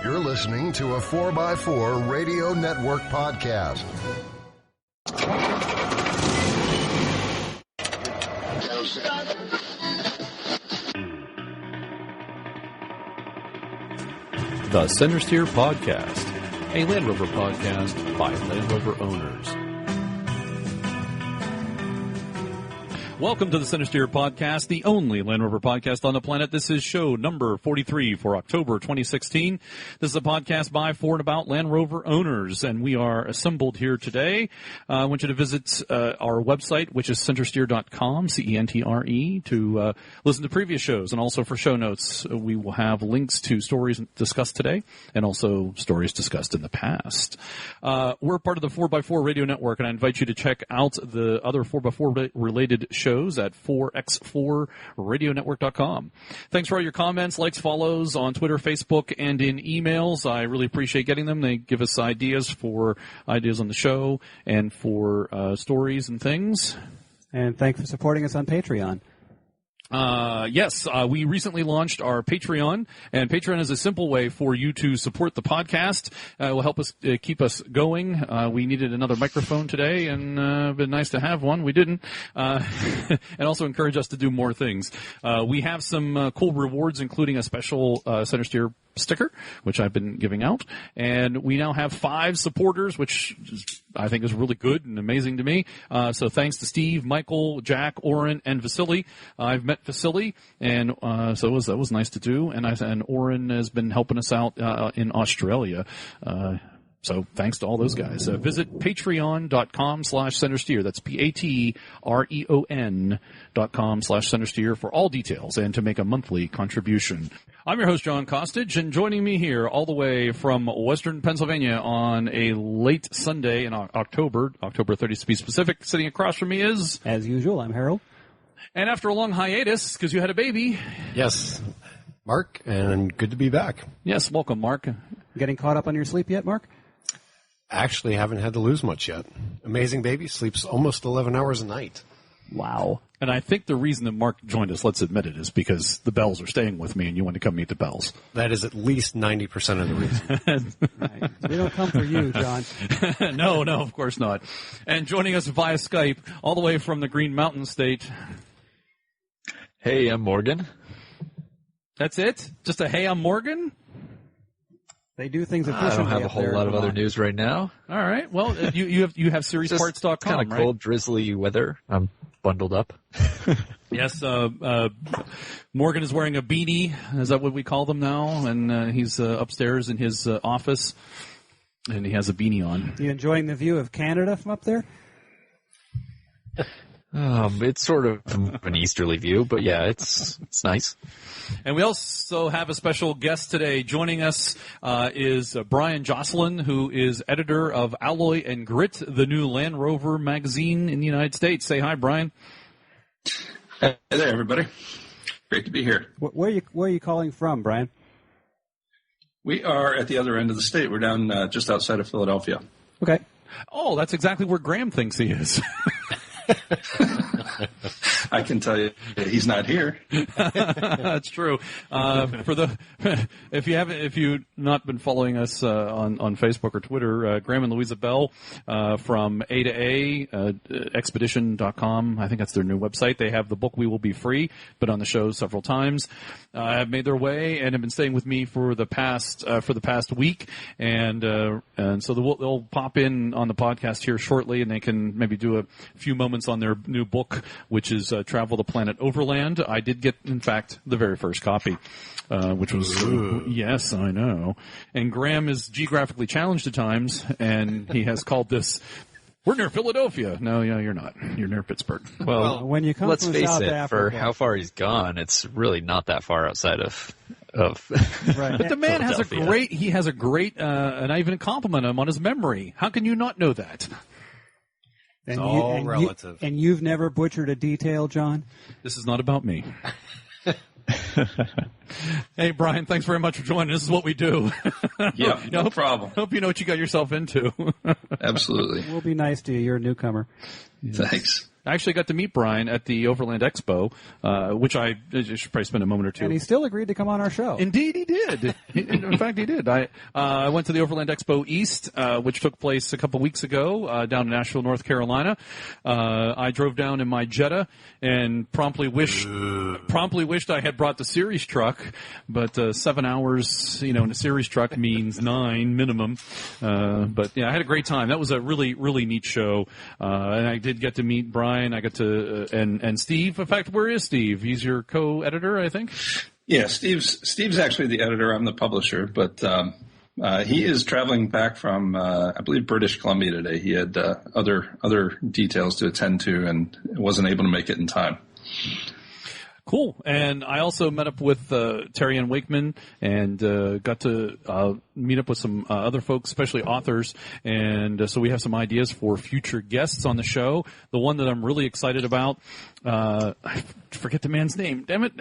You're listening to a 4x4 Radio Network podcast. The Centresteer Podcast, a Land Rover podcast by Land Rover owners. Welcome to the Centresteer Podcast, the only Land Rover podcast on the planet. This is show number 43 for October 2016. This is a podcast by, for, and about Land Rover owners, and we are assembled here today. I want you to visit our website, which is centresteer.com, C-E-N-T-R-E, to listen to previous shows. And also for show notes, we will have links to stories discussed today and also stories discussed in the past. We're part of the 4x4 Radio Network, and I invite you to check out the other 4x4 related shows at 4x4radionetwork.com. Thanks for all your comments, likes, follows on Twitter, Facebook, and in emails. I really appreciate getting them. They give us ideas on the show and for stories and things. And thanks for supporting us on Patreon. Yes, we recently launched our Patreon, and Patreon is a simple way for you to support the podcast. It will help us keep us going. We needed another microphone today, and it'd been nice to have one. We didn't. And also encourage us to do more things. We have some cool rewards, including a special Centresteer sticker, which I've been giving out. And we now have 5 supporters, which I think is really good and amazing to me. So thanks to Steve, Michael, Jack, Oren, and Vasily. I've met Vasily, and so that was nice to do. And Oren has been helping us out in Australia. So thanks to all those guys. Visit patreon.com/Centresteer. That's patreon.com/Centresteer for all details and to make a monthly contribution. I'm your host, John Costage, and joining me here all the way from Western Pennsylvania on a late Sunday in October 30th to be specific, sitting across from me is... As usual, I'm Harold. And after a long hiatus, because you had a baby... Yes, Mark, and good to be back. Yes, welcome, Mark. Getting caught up on your sleep yet, Mark? Actually, haven't had to lose much yet. Amazing baby sleeps almost 11 hours a night. Wow. And I think the reason that Mark joined us, let's admit it, is because the Bells are staying with me and you want to come meet the Bells. That is at least 90% of the reason. Right. We don't come for you, John. No, of course not. And joining us via Skype, all the way from the Green Mountain State. Hey, I'm Morgan. That's it? Just a hey, I'm Morgan? They do things efficiently. I don't have a whole lot of other news right now. All right. Well, you have SeriesParts.com, kind of right? cold, drizzly weather. I'm bundled up. Yes. Morgan is wearing a beanie. Is that what we call them now? And he's upstairs in his office, and he has a beanie on. You enjoying the view of Canada from up there? It's sort of an easterly view, but yeah, it's nice. And we also have a special guest today. Joining us is Bryan Joslin, who is editor of Alloy+Grit, the new Land Rover magazine in the United States. Say hi, Bryan. Hey there, everybody. Great to be here. Where are you calling from, Bryan? We are at the other end of the state. We're down just outside of Philadelphia. Okay. Oh, that's exactly where Graham thinks he is. I can tell you he's not here. That's true. If you've not been following us on Facebook or Twitter, Graham and Louisa Bell from A to A, expedition.com, I think that's their new website. They have the book We Will Be Free, been on the show several times. Have made their way and have been staying with me for the past week, and so they'll pop in on the podcast here shortly, and they can maybe do a few moments on their new book, which is Travel the Planet Overland. I did get, in fact, the very first copy, which was, yes, I know. And Graham is geographically challenged at times, and he has called this, we're near Philadelphia. No, yeah, you're not. You're near Pittsburgh. Well, when you come let's from face South it, Africa, for how far he's gone, it's really not that far outside of right. But the man has a great, and I even compliment him on his memory. How can you not know that? It's all relative. And you've never butchered a detail, John? This is not about me. Hey, Bryan, thanks very much for joining. This is what we do. Yeah, no problem. Hope you know what you got yourself into. Absolutely. We'll be nice to you. You're a newcomer. Thanks. I actually got to meet Bryan at the Overland Expo, which I should probably spend a moment or two. And he still agreed to come on our show. Indeed, he did. In fact, he did. I went to the Overland Expo East, which took place a couple weeks ago down in Nashville, North Carolina. I drove down in my Jetta and promptly wished I had brought the series truck, but 7 hours, in a series truck means 9 minimum. But yeah, I had a great time. That was a really, really neat show. And I did get to meet Bryan. I got to, and Steve. In fact, where is Steve? He's your co-editor, I think. Yeah, Steve's actually the editor. I'm the publisher, but he is traveling back from, I believe, British Columbia today. He had other details to attend to and wasn't able to make it in time. Cool. And I also met up with Terry Ann Wakeman and got to meet up with some other folks, especially authors. And so we have some ideas for future guests on the show. The one that I'm really excited about, I forget the man's name. Damn it!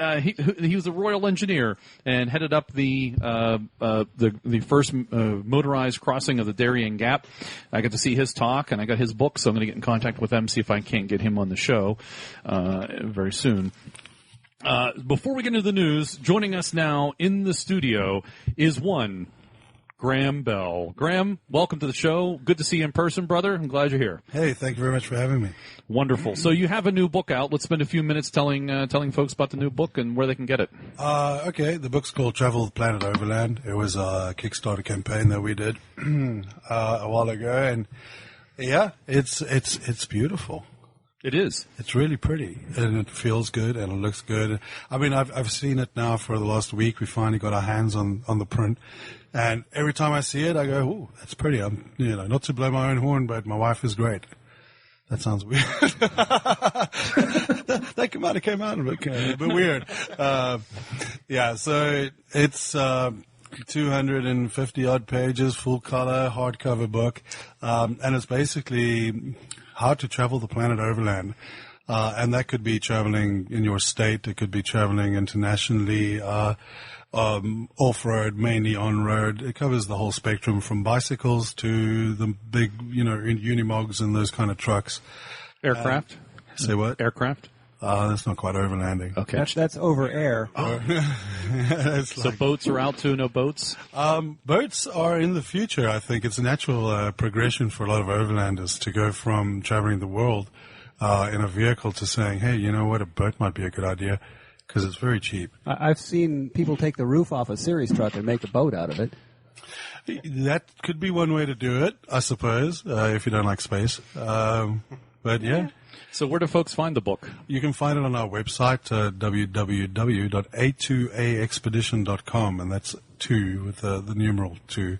He was a Royal Engineer and headed up the first motorized crossing of the Darien Gap. I got to see his talk, and I got his book, so I'm going to get in contact with them, see if I can't get him on the show very soon. Before we get into the news, joining us now in the studio is one Graham Bell. Graham, welcome to the show. Good to see you in person, brother. I'm glad you're here. Hey, thank you very much for having me. Wonderful. So you have a new book out. Let's spend a few minutes telling folks about the new book and where they can get it. Okay, the book's called Travel the Planet Overland. It was a Kickstarter campaign that we did a while ago, and yeah, it's beautiful. It is. It's really pretty, and it feels good, and it looks good. I mean, I've seen it now for the last week. We finally got our hands on the print, and every time I see it, I go, "Ooh, that's pretty." I'm, not to blow my own horn, but my wife is great. That sounds weird. that might have came out a bit weird. Yeah, so it's 250 odd pages, full color, hardcover book, and it's basically how to travel the planet overland. And that could be traveling in your state. It could be traveling internationally, off-road, mainly on-road. It covers the whole spectrum from bicycles to the big, Unimogs and those kind of trucks. Aircraft? Say what? Aircraft? That's not quite overlanding. Okay. That's over air. So boats are out too, no boats? Boats are in the future, I think. It's a natural progression for a lot of overlanders to go from traveling the world in a vehicle to saying, hey, you know what, a boat might be a good idea because it's very cheap. I've seen people take the roof off a series truck and make a boat out of it. That could be one way to do it, I suppose, if you don't like space. But yeah. So where do folks find the book? You can find it on our website, www.a2aexpedition.com, and that's 2 with the numeral 2.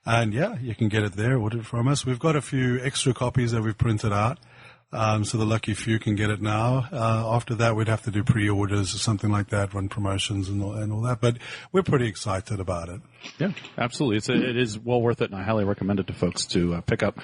And yeah, you can get it there, order it from us. We've got a few extra copies that we've printed out, so the lucky few can get it now. After that, we'd have to do pre-orders or something like that, run promotions and all that. But we're pretty excited about it. Yeah, absolutely. It is well worth it, and I highly recommend it to folks to pick up.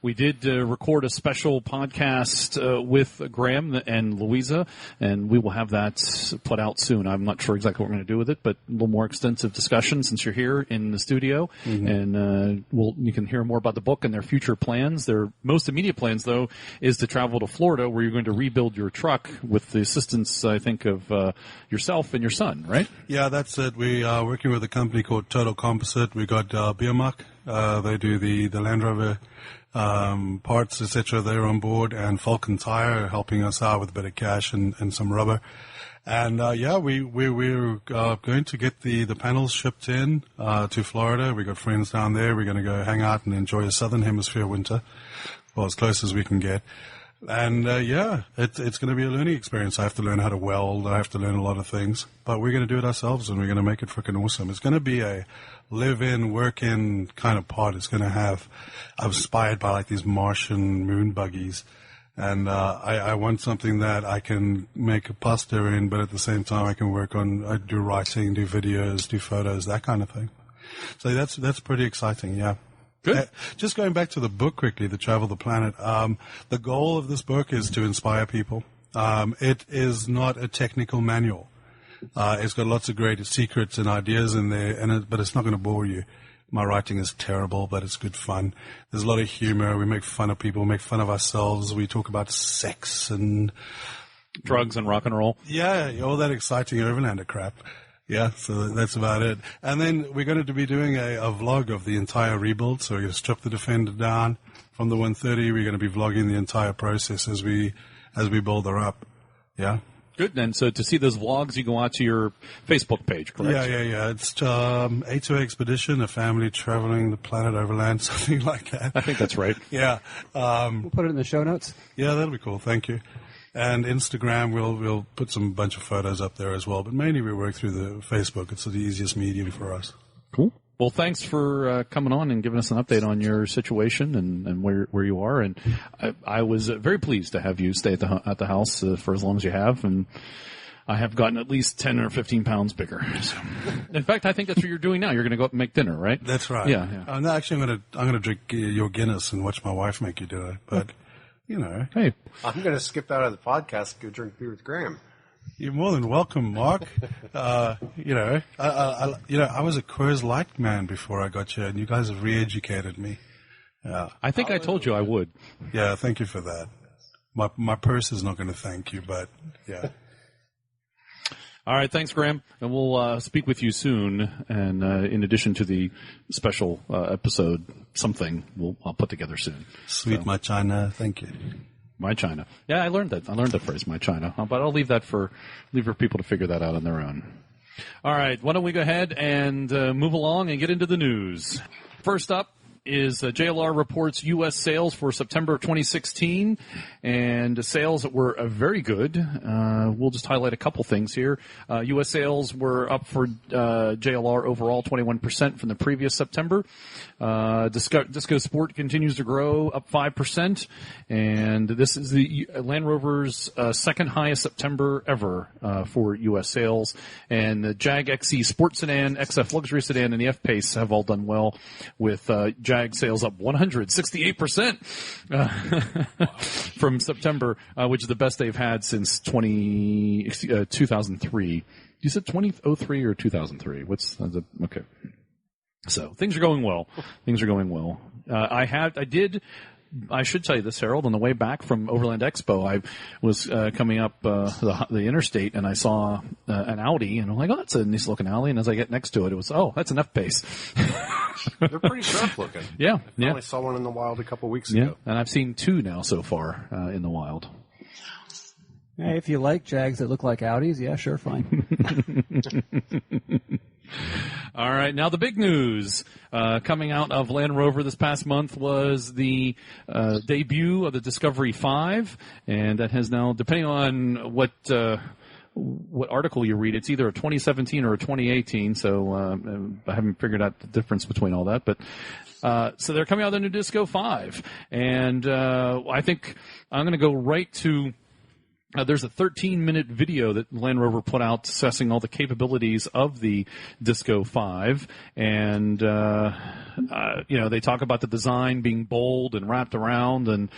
We did record a special podcast with Graham and Louisa, and we will have that put out soon. I'm not sure exactly what we're going to do with it, but a little more extensive discussion since you're here in the studio. Mm-hmm. And you can hear more about the book and their future plans. Their most immediate plans, though, is to travel to Florida, where you're going to rebuild your truck with the assistance, I think, of yourself and your son, right? Yeah, that's it. We are working with a company called Total Composite. We got Biermuck. They do the Land Rover parts, etc. They're on board, and Falcon Tire helping us out with a bit of cash and some rubber. And we're going to get the panels shipped in to Florida. We got friends down there. We're going to go hang out and enjoy a Southern Hemisphere winter, well, as close as we can get. And it's going to be a learning experience. I have to learn how to weld. I have to learn a lot of things, but we're going to do it ourselves, and we're going to make it freaking awesome. It's going to be a live-in, work-in kind of pod. It's going to have, I'm inspired by like these Martian moon buggies, and I want something that I can make a pasta in, but at the same time I can work on, do writing, do videos, do photos, that kind of thing. So that's pretty exciting, yeah. Good. Just going back to the book quickly, The Travel the Planet, the goal of this book is to inspire people. It is not a technical manual. It's got lots of great secrets and ideas in there, but it's not going to bore you. My writing is terrible, but it's good fun. There's a lot of humor. We make fun of people, make fun of ourselves. We talk about sex and drugs and rock and roll. Yeah, all that exciting Overlander crap. Yeah, so that's about it. And then we're going to be doing a vlog of the entire rebuild. So we're going to strip the Defender down from the 130. We're going to be vlogging the entire process as we build her up. Yeah. Good. And so to see those vlogs, you go out to your Facebook page, correct? Yeah. It's A2 Expedition, a family traveling the planet overland, something like that. I think that's right. Yeah. We'll put it in the show notes. Yeah, that'll be cool. Thank you. And Instagram, we'll put some bunch of photos up there as well. But mainly we work through the Facebook. It's the easiest medium for us. Cool. Well, thanks for coming on and giving us an update on your situation and where you are. And I was very pleased to have you stay at the house for as long as you have. And I have gotten at least 10 or 15 pounds bigger. So. In fact, I think that's what you're doing now. You're going to go up and make dinner, right? That's right. Yeah. I'm gonna drink your Guinness and watch my wife make you do it. But you know, hey, I'm going to skip out of the podcast and go drink beer with Graham. You're more than welcome, Mark. I was a Coors Light man before I got here, and you guys have re-educated me. I think I told you I would. Yeah, thank you for that. My purse is not going to thank you, but yeah. All right, thanks, Graham, and we'll speak with you soon. And in addition to the special episode, I'll put together soon. Sweet, my China, thank you. My China. Yeah, I learned that. I learned that phrase, my China. But I'll leave for people to figure that out on their own. All right, why don't we go ahead and move along and get into the news. First up is JLR reports U.S. sales for September 2016, and sales were very good. We'll just highlight a couple things here. U.S. sales were up for JLR overall 21% from the previous September. Disco Sport continues to grow, up 5%, and this is the Land Rover's second highest September ever for U.S. sales. And the Jag XE Sport Sedan, XF Luxury Sedan, and the F-Pace have all done well, with Jag sales up 168% from September, which is the best they've had since 2003. You said 2003 or 2003? Okay. So things are going well. I should tell you this, Harold. On the way back from Overland Expo, I was coming up the interstate, and I saw an Audi, and I'm like, oh, that's a nice looking Audi. And as I get next to it, it was, oh, that's an F-Pace. They're pretty sharp looking. Yeah. I only saw one in the wild a couple weeks ago. And I've seen two now so far in the wild. Hey, if you like Jags that look like Audis, yeah, sure, fine. All right, now the big news coming out of Land Rover this past month was the debut of the Discovery 5, and that has now, depending on what article you read, it's either a 2017 or a 2018, so I haven't figured out the difference between all that, but so they're coming out with the new Disco 5, and I think I'm going to go right to there's a 13-minute video that Land Rover put out assessing all the capabilities of the Disco 5, and they talk about the design being bold and wrapped around and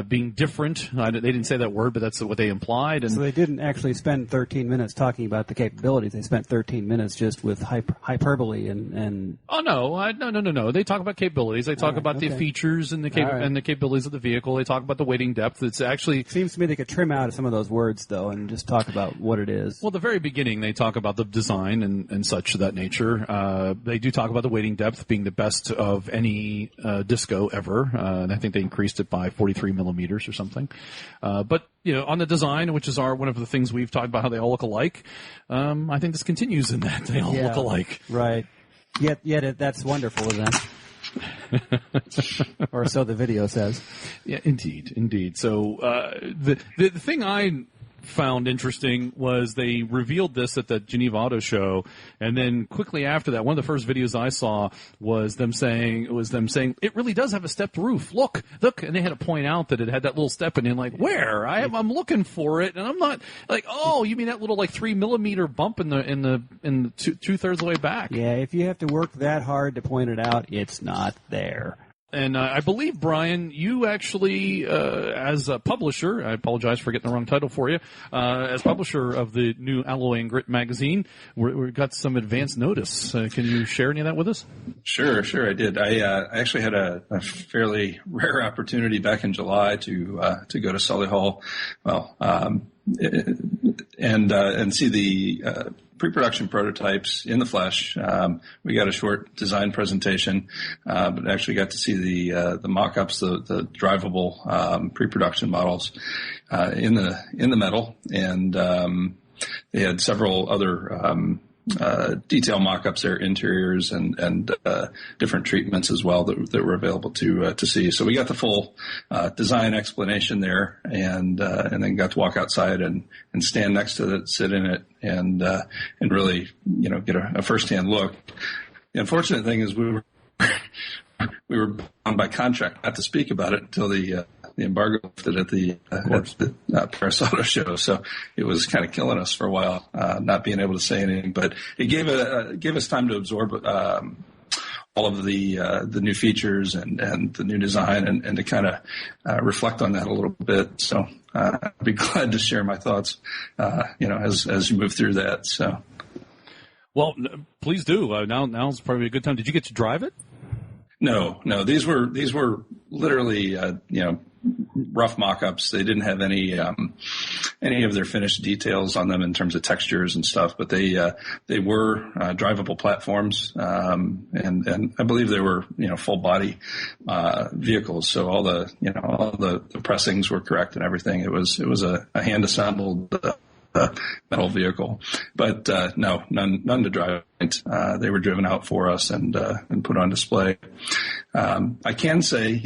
being different. They didn't say that word, but that's what they implied. And so they didn't actually spend 13 minutes talking about the capabilities. They spent 13 minutes just with hyperbole and. Oh no! They talk about capabilities. They talk about the features and the capabilities of the vehicle. They talk about the weighting depth. It's actually seems to me they could trim out some of those words though and just talk about what it is. Well, the very beginning they talk about the design and such of that nature. They do talk about the weighting depth being the best of any Disco ever, and I think they increased it by 43 millimeters or something. But on the design, which is one of the things we've talked about, how they all look alike. I think this continues in that they all look alike. Right. Yet that's wonderful, isn't it? Or so the video says. Yeah, indeed. So the thing I found interesting was they revealed this at the Geneva Auto Show, and then quickly after that, one of the first videos I saw was them saying it really does have a stepped roof. Look, and they had to point out that it had that little step, and like, where? I'm looking for it, and I'm not like, oh, you mean that little 3 millimeter bump in the 2/3 of the way back? Yeah, if you have to work that hard to point it out, it's not there. And I believe, Bryan, you actually, as a publisher, I apologize for getting the wrong title for you, as publisher of the new Alloy+Grit magazine, we got some advance notice. Can you share any of that with us? Sure, I did. I actually had a fairly rare opportunity back in July to go to Solihull, and see the pre-production prototypes in the flesh. We got a short design presentation, but actually got to see the mock-ups, the drivable pre-production models in the metal, and they had several other detail mock-ups there, interiors and different treatments as well that were available to see. So we got the full design explanation there, and then got to walk outside and stand next to it, sit in it, and really get a first-hand look. The unfortunate thing is we were bound by contract not to speak about it until the embargo lifted at the Paris Auto Show, so it was kind of killing us for a while, not being able to say anything. But it gave us time to absorb all of the new features and the new design, and to kind of reflect on that a little bit. So I'd be glad to share my thoughts, as you move through that. So, well, please do. Now's probably a good time. Did you get to drive it? No. These were literally, rough mock-ups. They didn't have any of their finished details on them in terms of textures and stuff, but they were drivable platforms, and I believe they were full body vehicles. So all the pressings were correct and everything. It was a hand assembled metal vehicle, but no, none to drive. They were driven out for us and put on display. I can say,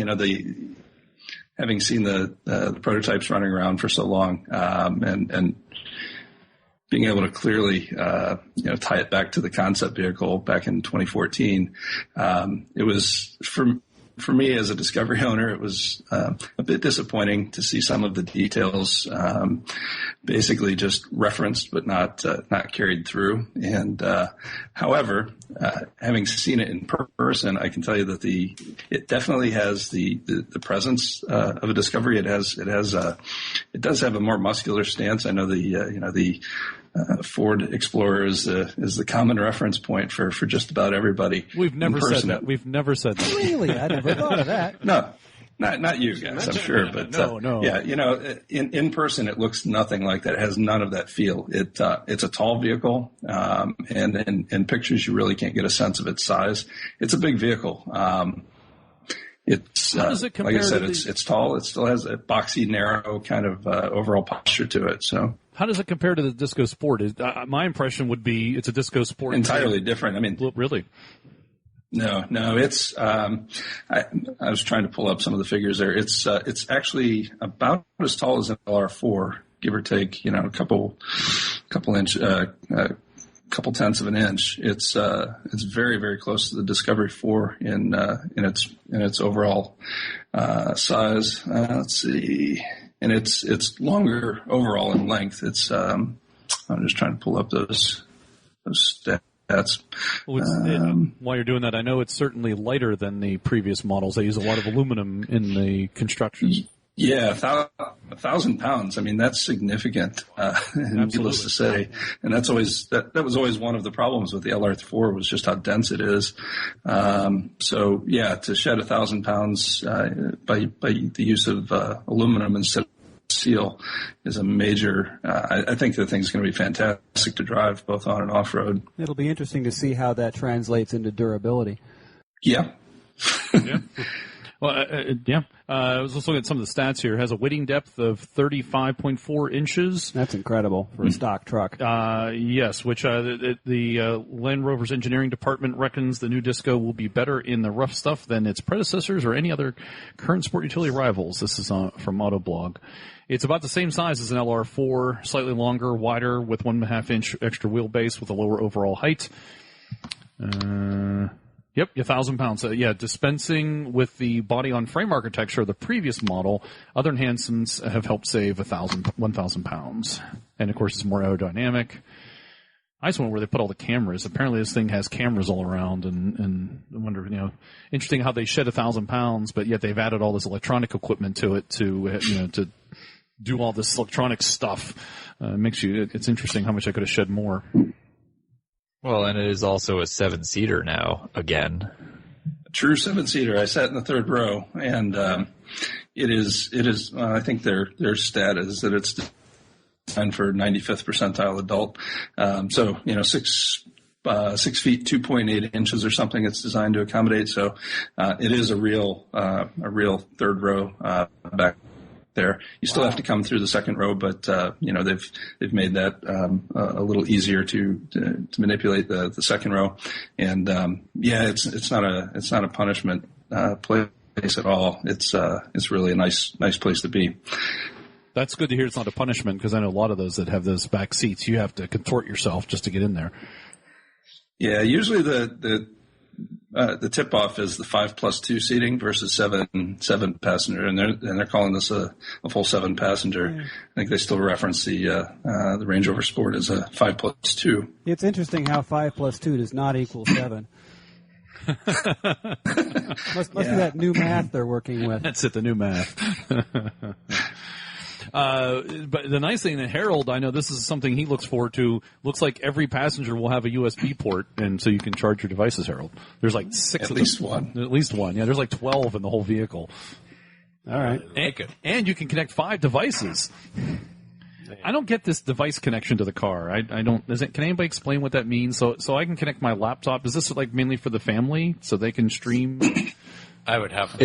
having seen the prototypes running around for so long, and being able to clearly, tie it back to the concept vehicle back in 2014, it was for me as a Discovery owner, it was a bit disappointing to see some of the details basically just referenced but not carried through. And however, having seen it in person, I can tell you that it definitely has the presence of a Discovery. It does have a more muscular stance. I know the Ford Explorer is the common reference point for just about everybody. We've never said that. We've never said that. Really? I never thought of that. No, not you guys, I'm sure. But no. Yeah, in person it looks nothing like that. It has none of that feel. It's a tall vehicle, and in pictures you really can't get a sense of its size. It's a big vehicle. It's how does it compare? Like I said, it's tall. It still has a boxy, narrow kind of overall posture to it. So. How does it compare to the Disco Sport? My impression would be it's a Disco Sport. Entirely different. I mean, really? No. It's. I was trying to pull up some of the figures there. It's actually about as tall as an LR4, give or take. A couple tenths of an inch. It's very, very close to the Discovery 4 in its overall size. Let's see. And it's longer overall in length. It's I'm just trying to pull up those stats. While you're doing that, I know it's certainly lighter than the previous models. They use a lot of aluminum in the construction. Yeah, 1,000 pounds. I mean, that's significant. Needless to say, and that was always one of the problems with the LR4 was just how dense it is. So yeah, to shed 1,000 pounds by the use of aluminum instead of steel is a major. I think the thing's going to be fantastic to drive both on and off road. It'll be interesting to see how that translates into durability. Yeah. Yeah. Well, I was also looking at some of the stats here. It has a weighting depth of 35.4 inches. That's incredible for a stock truck. Yes, which the Land Rover's engineering department reckons the new Disco will be better in the rough stuff than its predecessors or any other current sport utility rivals. This is from Autoblog. It's about the same size as an LR4, slightly longer, wider, with 1.5 inch extra wheelbase with a lower overall height. Yep, 1,000 pounds. Dispensing with the body-on-frame architecture of the previous model, other enhancements have helped save 1,000 pounds. And, of course, it's more aerodynamic. I just wonder where they put all the cameras. Apparently this thing has cameras all around, and wonder, interesting how they shed 1,000 pounds, but yet they've added all this electronic equipment to it to do all this electronic stuff. It's interesting how much I could have shed more. Well, and it is also a 7-seater now, again. True 7-seater. I sat in the third row, and it is. I think their stat is that it's designed for 95th percentile adult. 6 feet 2.8 inches or something. It's designed to accommodate. So it is a real third row back there. You still have to come through the second row, but they've made that a little easier to manipulate the second row. And it's not a punishment place at all. It's really a nice place to be. That's good to hear. It's not a punishment, because I know a lot of those that have those back seats, you have to contort yourself just to get in there. Yeah, usually the tip off is the 5+2 seating versus seven passenger, and they're calling this a full 7 passenger. I think they still reference the Range Rover Sport as a 5+2. It's interesting how 5+2 does not equal 7. must be that new math they're working with. That's it, the new math. But the nice thing that Harold, I know this is something he looks forward to. Looks like every passenger will have a USB port, and so you can charge your devices, Harold. There's like 6 at of least them. one. At least one. Yeah, there's like 12 in the whole vehicle. All right. And you can connect 5 devices. I don't get this device connection to the car. I don't. Can anybody explain what that means? So I can connect my laptop. Is this like mainly for the family so they can stream? I would have.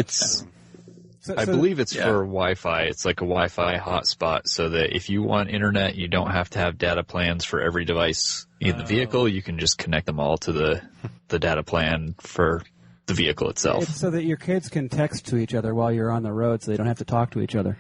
I believe it's for Wi-Fi. It's like a Wi-Fi hotspot, so that if you want internet, you don't have to have data plans for every device in the vehicle. You can just connect them all to the data plan for the vehicle itself. It's so that your kids can text to each other while you're on the road, so they don't have to talk to each other.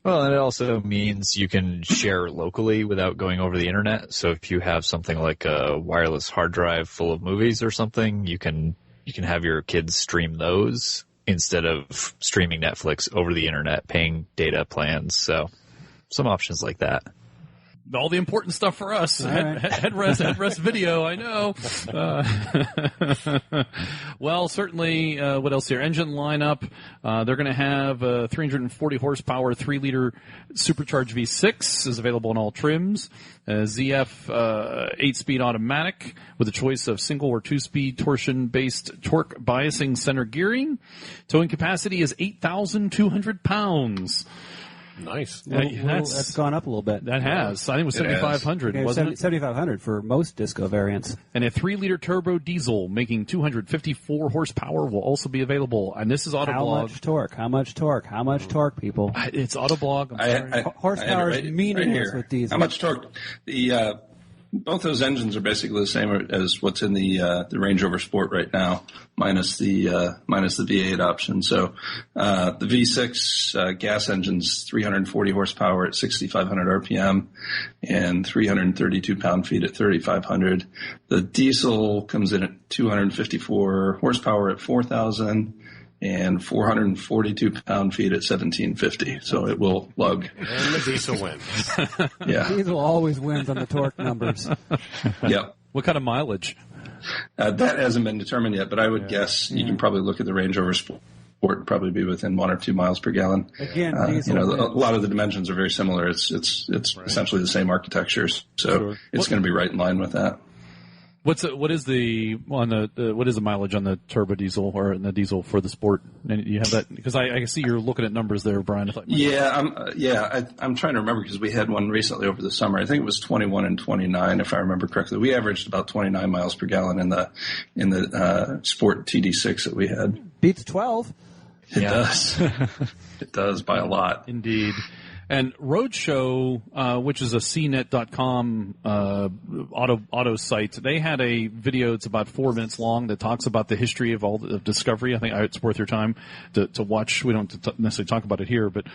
Well, and it also means you can share locally without going over the internet. So if you have something like a wireless hard drive full of movies or something, you can have your kids stream those instead of streaming Netflix over the internet, paying data plans. So some options like that. All the important stuff for us. Right. Headrest video, I know. Well, certainly, what else here? Engine lineup. They're going to have a 340 horsepower, 3-liter supercharged V6 is available in all trims. ZF 8-speed automatic with a choice of single or 2-speed torsion-based torque biasing center gearing. Towing capacity is 8,200 pounds. Nice. That's gone up a little bit. That has. I think it was 7,500, wasn't it? 7,500 for most Disco variants. And a 3-liter turbo diesel making 254 horsepower will also be available. And this is Autoblog. How much torque, people? It's Autoblog. I'm sorry. Horsepower is meaningless with diesel. How much torque? Both those engines are basically the same as what's in the Range Rover Sport right now, minus the V8 option. So the V6 gas engine's 340 horsepower at 6,500 RPM and 332 pound-feet at 3,500. The diesel comes in at 254 horsepower at 4,000. And 442 pound-feet at 1750. So it will lug. And the diesel wins. Yeah. Diesel always wins on the torque numbers. Yep. What kind of mileage? That hasn't been determined yet, but I would guess you can probably look at the Range Rover Sport and probably be within 1 or 2 miles per gallon. Again, diesel a lot of the dimensions are very similar. It's essentially the same architecture, so it's going to be right in line with that. What is the mileage on the turbo diesel or the diesel for the Sport? And you have that because I see you're looking at numbers there, Brian. I'm trying to remember because we had one recently over the summer. I think it was 21 and 29, if I remember correctly. We averaged about 29 miles per gallon in the Sport TD6 that we had. Beats 12. It does. It does by a lot. Indeed. And Roadshow, which is a CNET.com auto site, they had a video. It's about 4 minutes long that talks about the history of all of Discovery. I think it's worth your time to watch. We don't necessarily talk about it here, but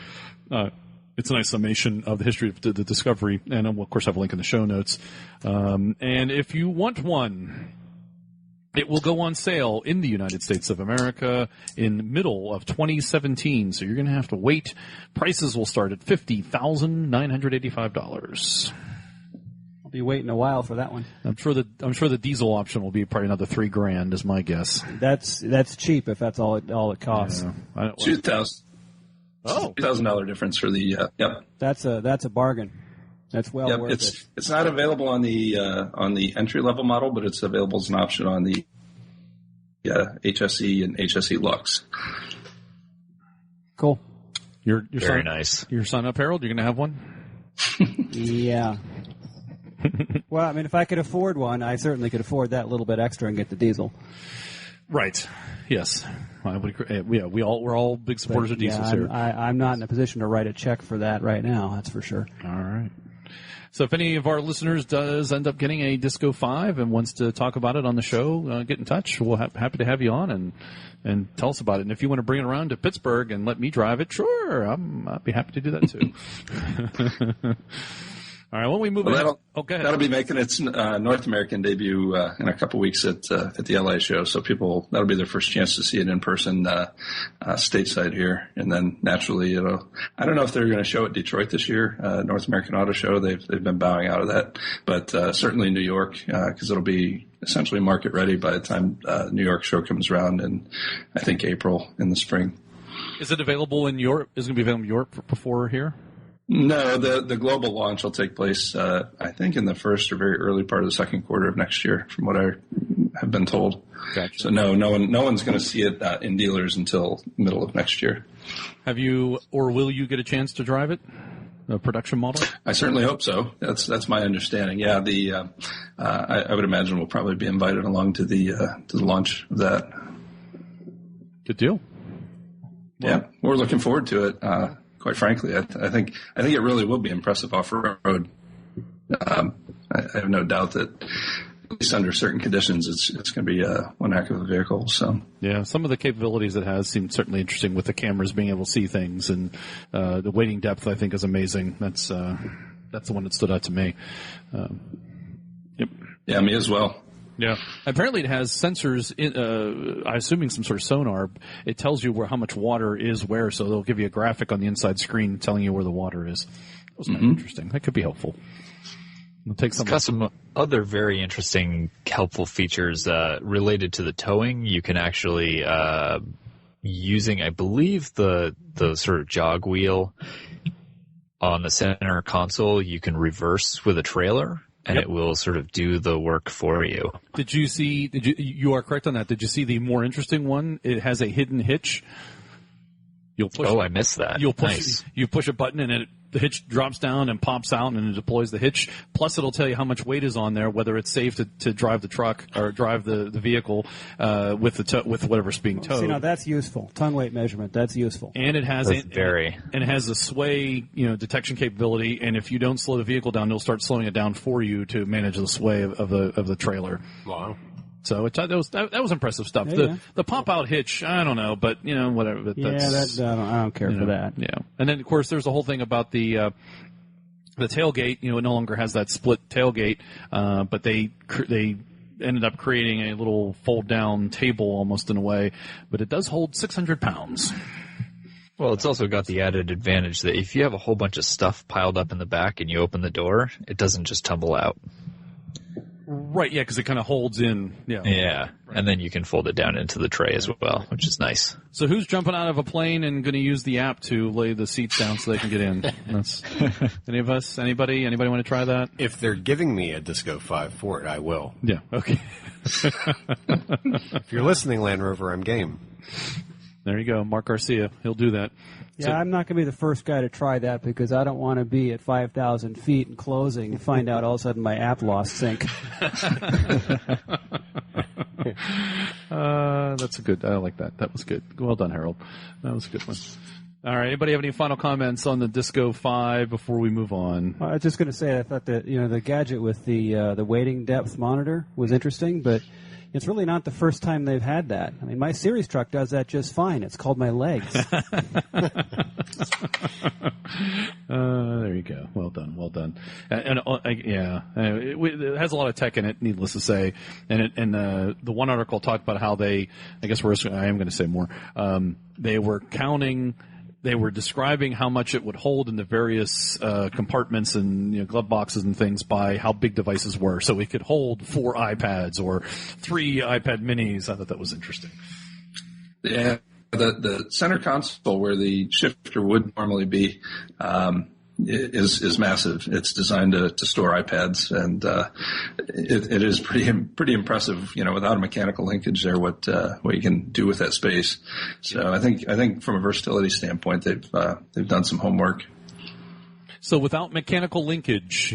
it's a nice summation of the history of the Discovery. And we'll, of course, have a link in the show notes. And if you want one, it will go on sale in the United States of America in the middle of 2017, so you're going to have to wait. Prices will start at $50,985. Be waiting a while for that one. I'm sure the diesel option will be probably another $3,000 is my guess. That's cheap if that's all it costs. Yeah. $2,000 difference for the yep. That's a bargain. That's well worth it. It's not available on the entry level model, but it's available as an option on the HSE and HSE Lux. Cool. Your Very son, nice. Your son up, Harold? You're going to have one? Yeah. Well, I mean, if I could afford one, I certainly could afford that little bit extra and get the diesel. Right. Yes. I would agree. Yeah, we're all big supporters of diesels here. I'm not in a position to write a check for that right now. That's for sure. All right. So if any of our listeners does end up getting a Disco 5 and wants to talk about it on the show, get in touch. We'll happy to have you on and tell us about it. And if you want to bring it around to Pittsburgh and let me drive it, sure, I'd be happy to do that too. All right, when we move on. That'll be making its North American debut in a couple weeks at the LA show. So that'll be their first chance to see it in person stateside here. And then naturally, I don't know if they're going to show at Detroit this year, North American Auto Show. They've been bowing out of that. But certainly New York, because it'll be essentially market ready by the time New York show comes around in, I think, April in the spring. Is it available in Europe? Is it going to be available in Europe before here? No, the global launch will take place, I think, in the first or very early part of the second quarter of next year, from what I have been told. Gotcha. So no one's going to see it in dealers until middle of next year. Have you, or will you get a chance to drive it? A production model? I certainly hope so. That's my understanding. Yeah, I would imagine we'll probably be invited along to the launch of that. Good deal. Yeah, we're looking forward to it. Quite frankly, I think it really will be impressive off-road. I have no doubt that, at least under certain conditions, it's going to be one heck of a vehicle. So yeah, some of the capabilities it has seem certainly interesting with the cameras being able to see things, and the waiting depth I think is amazing. That's the one that stood out to me. Yep. Yeah, me as well. Yeah. Apparently it has sensors, I'm assuming some sort of sonar. It tells you how much water is where, so they'll give you a graphic on the inside screen telling you where the water is. That was kind of interesting. That could be helpful. It's got some other very interesting, helpful features related to the towing. You can actually, using, I believe, the sort of jog wheel on the center console, you can reverse with a trailer. And it will sort of do the work for you. You are correct on that. Did you see the more interesting one? It has a hidden hitch. I missed that. You push a button and the hitch drops down and pops out and it deploys the hitch. Plus it'll tell you how much weight is on there, whether it's safe to drive the truck or drive the vehicle, with whatever's being towed. See, now that's useful. Tongue weight measurement, that's useful. And it has a sway, detection capability. And if you don't slow the vehicle down, it'll start slowing it down for you to manage the sway of the trailer. Wow. So that was impressive stuff. Yeah, the pop out hitch, I don't know, but whatever. But I don't care for that. Yeah, and then of course there's a whole thing about the tailgate. It no longer has that split tailgate, but they ended up creating a little fold down table almost in a way, but it does hold 600 pounds. Well, it's also got the added advantage that if you have a whole bunch of stuff piled up in the back and you open the door, it doesn't just tumble out. Right, yeah, because it kind of holds in. Yeah. Yeah, right. And then you can fold it down into the tray as well, which is nice. So who's jumping out of a plane and going to use the app to lay the seats down so they can get in? Any of us? Anybody want to try that? If they're giving me a Disco 5 for it, I will. Yeah, okay. If you're listening, Land Rover, I'm game. There you go, Mark Garcia. He'll do that. Yeah, I'm not going to be the first guy to try that because I don't want to be at 5,000 feet in closing and find out all of a sudden my app lost sync. That's a good. I like that. That was good. Well done, Harold. That was a good one. All right. Anybody have any final comments on the Disco 5 before we move on? I was just going to say I thought that the gadget with the waiting depth monitor was interesting, but it's really not the first time they've had that. I mean, my series truck does that just fine. It's called my legs. There you go. Well done. It has a lot of tech in it, needless to say. And the one article talked about how I am going to say more. They were counting they were describing how much it would hold in the various compartments and glove boxes and things by how big devices were. So it could hold 4 iPads or 3 iPad minis. I thought that was interesting. Yeah, the center console where the shifter would normally be is massive. It's designed to store iPads, and it is pretty impressive. Without a mechanical linkage there, what you can do with that space. So I think from a versatility standpoint, they've done some homework. So without mechanical linkage,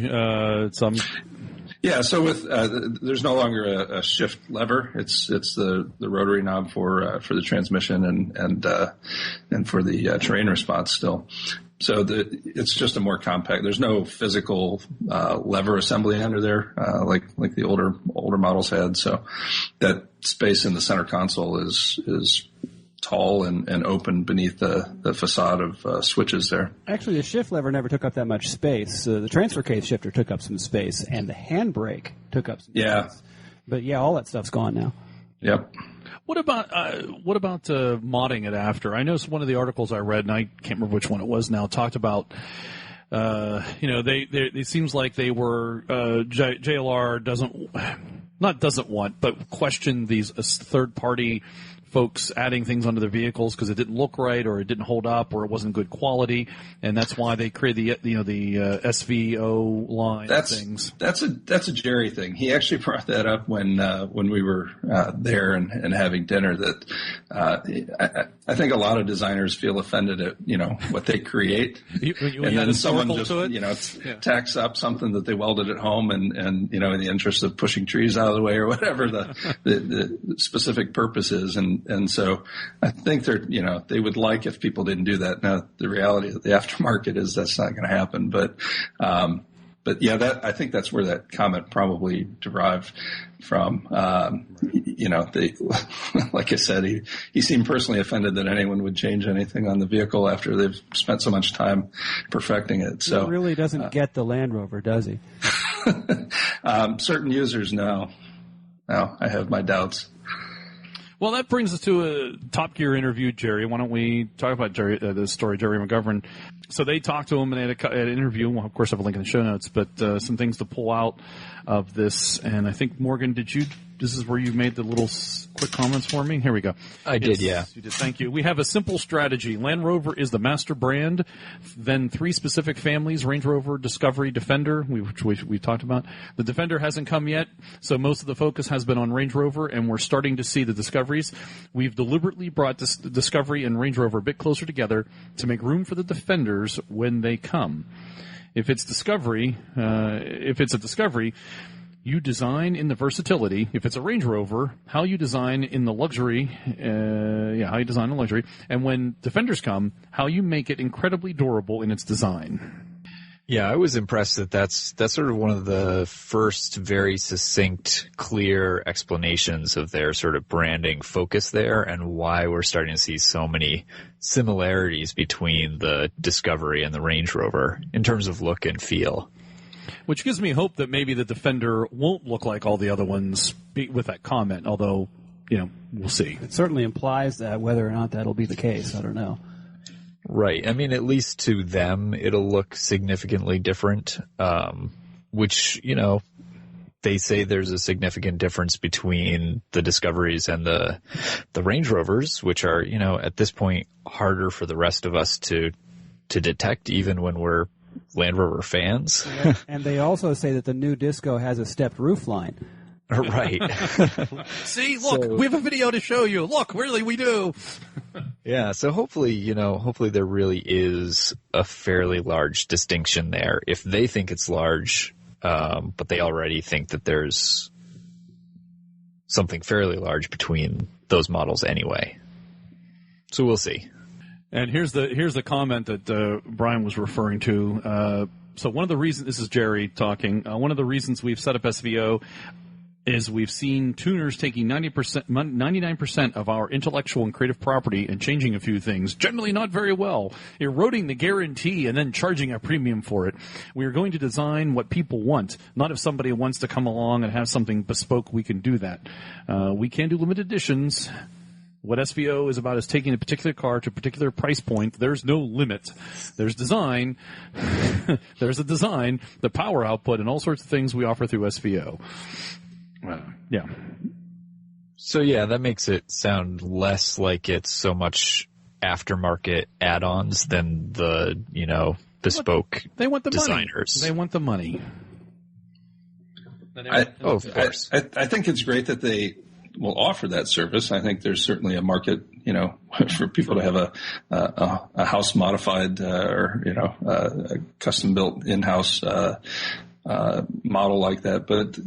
Yeah, so with there's no longer a shift lever. It's the rotary knob for the transmission and for the terrain response still. So it's just a more compact. There's no physical lever assembly under there like the older models had. So that space in the center console is tall and open beneath the facade of switches there. Actually, the shift lever never took up that much space. The transfer case shifter took up some space, and the handbrake took up some space. But yeah, all that stuff's gone now. Yep. What about modding it after? I know one of the articles I read, and I can't remember which one it was now, talked about. It seems like they were JLR doesn't want, but question these third party folks adding things onto their vehicles because it didn't look right or it didn't hold up or it wasn't good quality, and that's why they created the SVO line things. That's a Gerry thing. He actually brought that up when we were there and having dinner. That I think a lot of designers feel offended at what they create, and then someone just tacks up something that they welded at home, and in the interest of pushing trees out of the way or whatever the specific purpose is, and so I think they would like if people didn't do that. Now the reality of the aftermarket is that's not going to happen, but yeah, I think that's where that comment probably derived from. Like I said, he seemed personally offended that anyone would change anything on the vehicle after they've spent so much time perfecting it. So he really doesn't get the Land Rover, does he? Certain users, no. I have my doubts. Well, that brings us to a Top Gear interview, Gerry. Why don't we talk about the story, Gerry McGovern? So they talked to him, and they had an interview. We'll, of course, have a link in the show notes, but some things to pull out of this. And I think, Morgan, this is where you made the little quick comments for me? Here we go. I did, yeah. You did. Thank you. We have a simple strategy. Land Rover is the master brand. Then 3 specific families, Range Rover, Discovery, Defender, which we talked about. The Defender hasn't come yet, so most of the focus has been on Range Rover, and we're starting to see the Discoveries. We've deliberately brought Discovery and Range Rover a bit closer together to make room for the Defenders when they come. If it's a Discovery, you design in the versatility. If it's a Range Rover, how you design in the luxury, and when Defenders come, how you make it incredibly durable in its design. Yeah, I was impressed that's sort of one of the first very succinct, clear explanations of their sort of branding focus there and why we're starting to see so many similarities between the Discovery and the Range Rover in terms of look and feel. Which gives me hope that maybe the Defender won't look like all the other ones with that comment, although, we'll see. It certainly implies that. Whether or not that'll be the case, I don't know. Right. I mean, at least to them, it'll look significantly different, which, they say there's a significant difference between the Discoveries and the Range Rovers, which are, at this point, harder for the rest of us to detect, even when we're Land Rover fans. And they also say that the new Disco has a stepped roofline. Right. See, look, we have a video to show you. Look, really, we do. Yeah, so hopefully there really is a fairly large distinction there. If they think it's large, but they already think that there's something fairly large between those models anyway. So we'll see. And here's the comment that Bryan was referring to. So one of the reasons, this is Gerry talking, one of the reasons we've set up SVO is we've seen tuners taking 99% of our intellectual and creative property and changing a few things, generally not very well, eroding the guarantee and then charging a premium for it. We are going to design what people want, not if somebody wants to come along and have something bespoke, we can do that. We can do limited editions, What SVO is about is taking a particular car to a particular price point. There's no limit. There's design. There's a design, the power output, and all sorts of things we offer through SVO. Yeah. So yeah, that makes it sound less like it's so much aftermarket add-ons than the, bespoke they want the designers. Money. They want the money. Of course. I think it's great that they will offer that service. I think there's certainly a market, for people to have a house modified or a custom built in-house model like that. But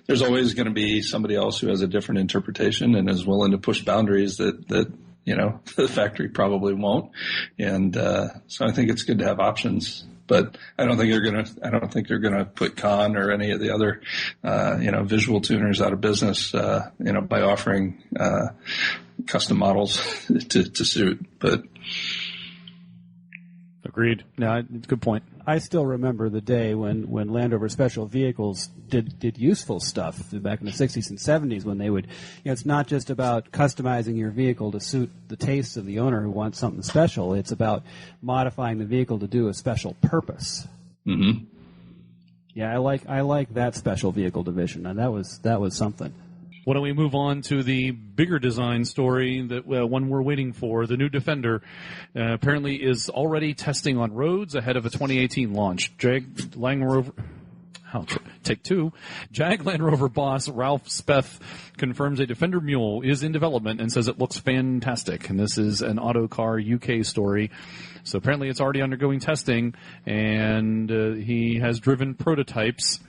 there's always going to be somebody else who has a different interpretation and is willing to push boundaries that the factory probably won't. And so I think it's good to have options. But I don't think they're gonna put Con or any of the other visual tuners out of business by offering custom models to suit. But agreed. No, it's a good point. I still remember the day when Land Rover Special Vehicles did useful stuff back in the 60s and 70s when they would, it's not just about customizing your vehicle to suit the tastes of the owner who wants something special. It's about modifying the vehicle to do a special purpose. Mm-hmm. Yeah, I like that special vehicle division, and that was something. Why don't we move on to the bigger design story, that one we're waiting for? The new Defender apparently is already testing on roads ahead of a 2018 launch. Land Rover boss Ralph Speth confirms a Defender Mule is in development and says it looks fantastic. And this is an Autocar UK story. So apparently it's already undergoing testing, and he has driven prototypes.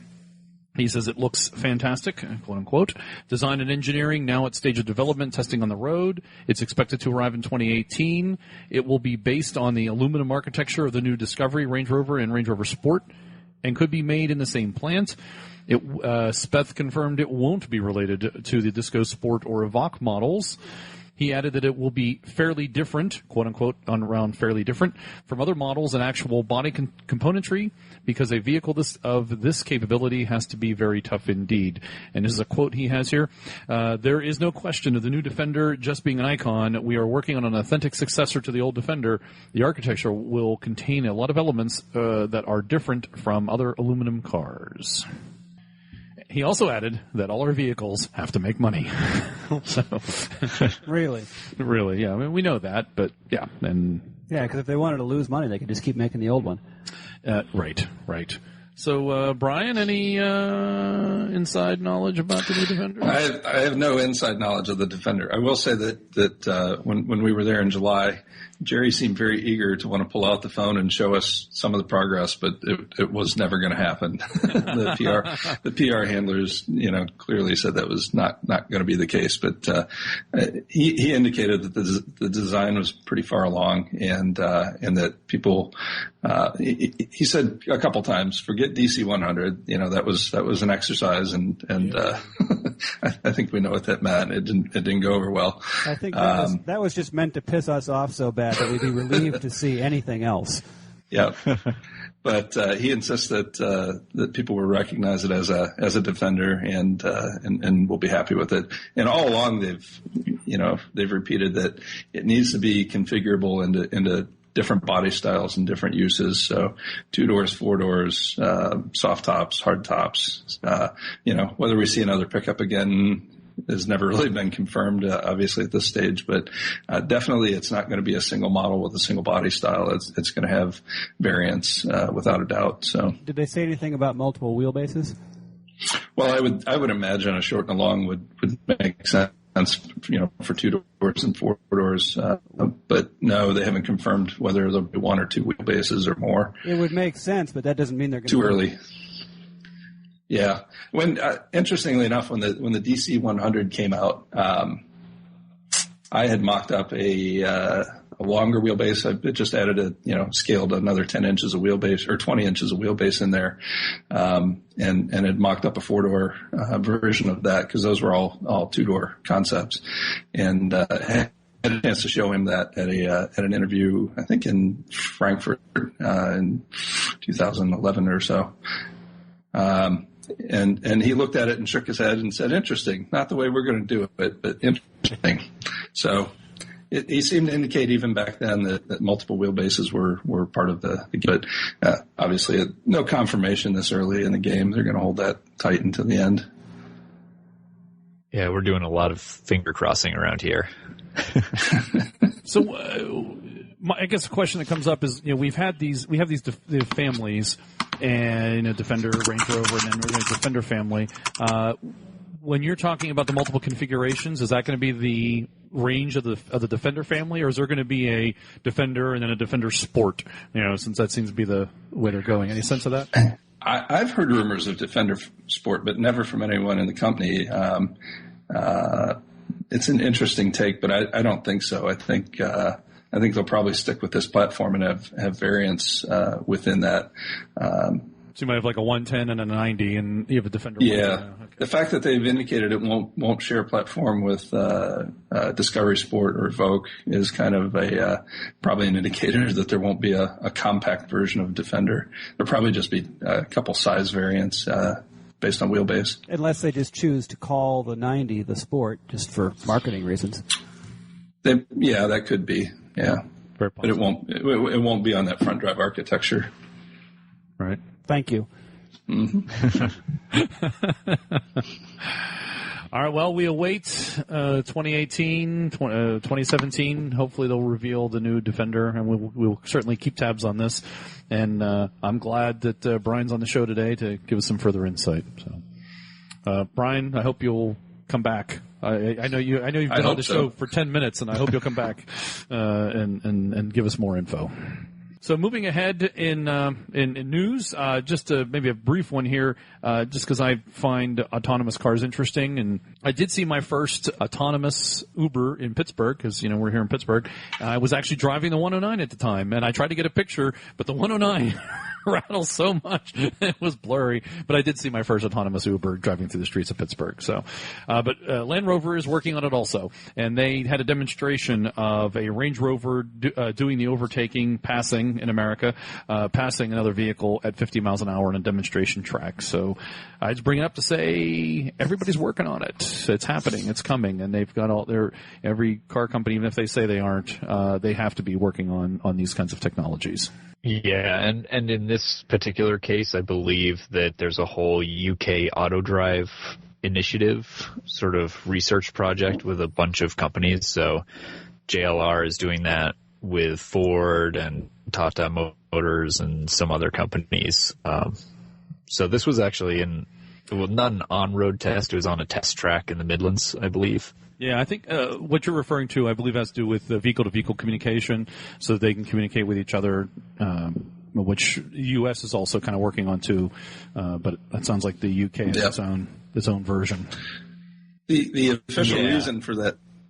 He says it looks fantastic, quote unquote. Design and engineering now at stage of development, testing on the road. It's expected to arrive in 2018. It will be based on the aluminum architecture of the new Discovery, Range Rover, and Range Rover Sport, and could be made in the same plant. Speth confirmed it won't be related to the Disco Sport or Evoque models. He added that it will be fairly different, quote unquote, around fairly different from other models and actual body componentry, because a vehicle of this capability has to be very tough indeed. And this is a quote he has here. There is no question of the new Defender just being an icon. We are working on an authentic successor to the old Defender. The architecture will contain a lot of elements that are different from other aluminum cars. He also added that all our vehicles have to make money. So, Really, yeah. I mean, we know that, but yeah, and yeah, because if they wanted to lose money, they could just keep making the old one. Right. So, Bryan, any inside knowledge about the new Defender? I have no inside knowledge of the Defender. I will say that when we were there in July, Gerry seemed very eager to want to pull out the phone and show us some of the progress, but it was never going to happen. The PR handlers, clearly said that was not going to be the case. But he indicated that the design was pretty far along, and that people. He said a couple times, "Forget DC 100." That was an exercise, and I think we know what that meant. It didn't go over well. I think that was just meant to piss us off so bad that we'd be relieved to see anything else. Yeah, but he insists that people will recognize it as a Defender, and will be happy with it. And all along they've repeated that it needs to be configurable into different body styles and different uses. So 2 doors, 4 doors, soft tops, hard tops. Whether we see another pickup again has never really been confirmed, obviously at this stage, but definitely it's not going to be a single model with a single body style. It's going to have variants, without a doubt. So, did they say anything about multiple wheelbases? Well, I would imagine a short and a long would make sense, for 2 doors and 4 doors. But no, they haven't confirmed whether there'll be 1 or 2 wheelbases or more. It would make sense, but that doesn't mean they're going too early. Yeah. When interestingly enough, when the DC 100 came out, I had mocked up a longer wheelbase. I just added scaled another 10 inches of wheelbase or 20 inches of wheelbase in there, and had mocked up a 4-door version of that, because those were all 2-door concepts, and had a chance to show him that at an interview, I think in Frankfurt in 2011 or so. And he looked at it and shook his head and said, "Interesting. Not the way we're going to do it, but interesting." So he seemed to indicate even back then that multiple wheelbases were part of the game. But obviously, no confirmation this early in the game. They're going to hold that tight until the end. Yeah, we're doing a lot of finger crossing around here. So, I guess the question that comes up is, we have these the families, and Defender, Range Rover, and then we're going to Defender family. When you're talking about the multiple configurations, is that going to be the range of the Defender family, or is there going to be a Defender and then a Defender Sport? Since that seems to be the way they're going. Any sense of that? I've heard rumors of Defender Sport, but never from anyone in the company. It's an interesting take, but I don't think so. I think they'll probably stick with this platform and have variants within that. So you might have like a 110 and a 90, and you have a Defender. Yeah, okay. The fact that they've indicated it won't share a platform with Discovery Sport or Evoque is kind of probably an indicator that there won't be a compact version of Defender. There'll probably just be a couple size variants based on wheelbase. Unless they just choose to call the 90 the Sport, just for marketing reasons. That could be. Yeah, Very but it won't be on that front drive architecture. Right. Thank you. Mm-hmm. All right. Well, we await 2018, 2017. Hopefully, they'll reveal the new Defender, and we'll certainly keep tabs on this. And I'm glad that Bryan's on the show today to give us some further insight. So, Bryan, I hope you'll come back. I know you've been on the show for 10 minutes, and I hope you'll come back and give us more info. So moving ahead in news, just maybe a brief one here, just because I find autonomous cars interesting, and I did see my first autonomous Uber in Pittsburgh, because we're here in Pittsburgh. I was actually driving the 109 at the time, and I tried to get a picture, but the 109 rattled so much it was blurry. But I did see my first autonomous Uber driving through the streets of Pittsburgh. So, but Land Rover is working on it also, and they had a demonstration of a Range Rover doing the overtaking, passing in America, passing another vehicle at 50 miles an hour on a demonstration track. So I just bring it up to say everybody's working on it. It's happening. It's coming, and they've got every car company, even if they say they aren't, they have to be working on these kinds of technologies. Yeah, and in this particular case, I believe that there's a whole UK auto drive initiative sort of research project with a bunch of companies. So JLR is doing that with Ford and Tata Motors and some other companies. So this was actually not an on-road test. It was on a test track in the Midlands, I believe. Yeah, I think what you're referring to, I believe, has to do with vehicle-to-vehicle communication, so they can communicate with each other, which the U.S. is also kind of working on too. But it sounds like the U.K. has its own version. The official reason for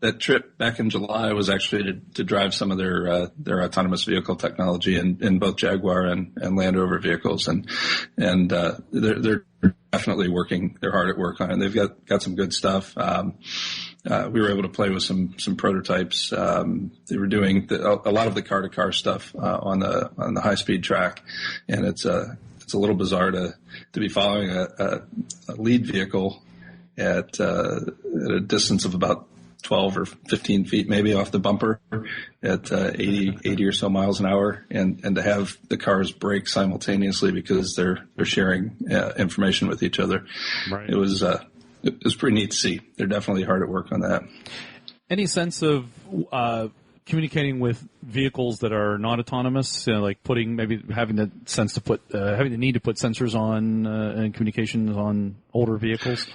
that trip back in July was actually to drive some of their autonomous vehicle technology in both Jaguar and Land Rover vehicles, and they're definitely working. They're hard at work on it. They've got some good stuff. We were able to play with some prototypes. They were doing a lot of the car-to-car stuff on the high-speed track, and it's a little bizarre to be following a lead vehicle at a distance of about 12 or 15 feet maybe off the bumper at 80 or so miles an hour, and to have the cars brake simultaneously because they're sharing information with each other. Right. It was pretty neat to see. They're definitely hard at work on that. Any sense of communicating with vehicles that are not autonomous, like having the need to put sensors on and communications on older vehicles?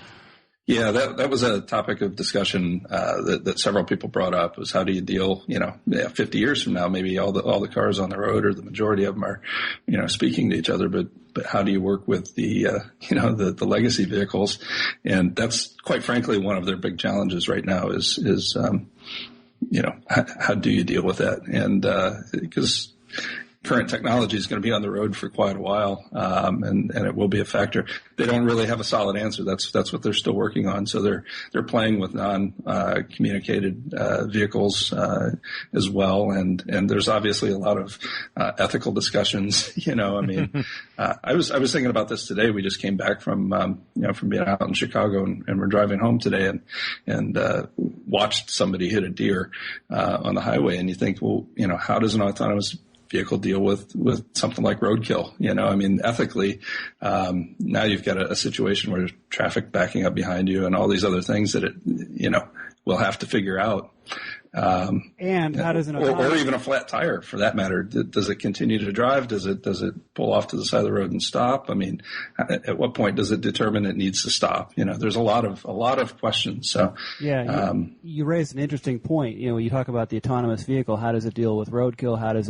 Yeah, that was a topic of discussion that several people brought up, was how do you deal, 50 years from now, maybe all the cars on the road, or the majority of them are, speaking to each other, but how do you work with the legacy vehicles? And that's quite frankly one of their big challenges right now is how do you deal with that? And because current technology is going to be on the road for quite a while, and it will be a factor. They don't really have a solid answer. That's what they're still working on. So they're playing with non-communicated vehicles as well, and there's obviously a lot of ethical discussions. I mean, I was thinking about this today. We just came back from being out in Chicago, and we're driving home today, and watched somebody hit a deer on the highway, and you think, well, how does an autonomous vehicle deal with something like roadkill? I mean, ethically, now you've got a situation where there's traffic backing up behind you and all these other things that we'll have to figure out. And how does or even a flat tire, for that matter? Does it continue to drive? Does it pull off to the side of the road and stop? I mean, at what point does it determine it needs to stop? There's a lot of questions. So yeah, you raised an interesting point. When you talk about the autonomous vehicle, how does it deal with roadkill? How does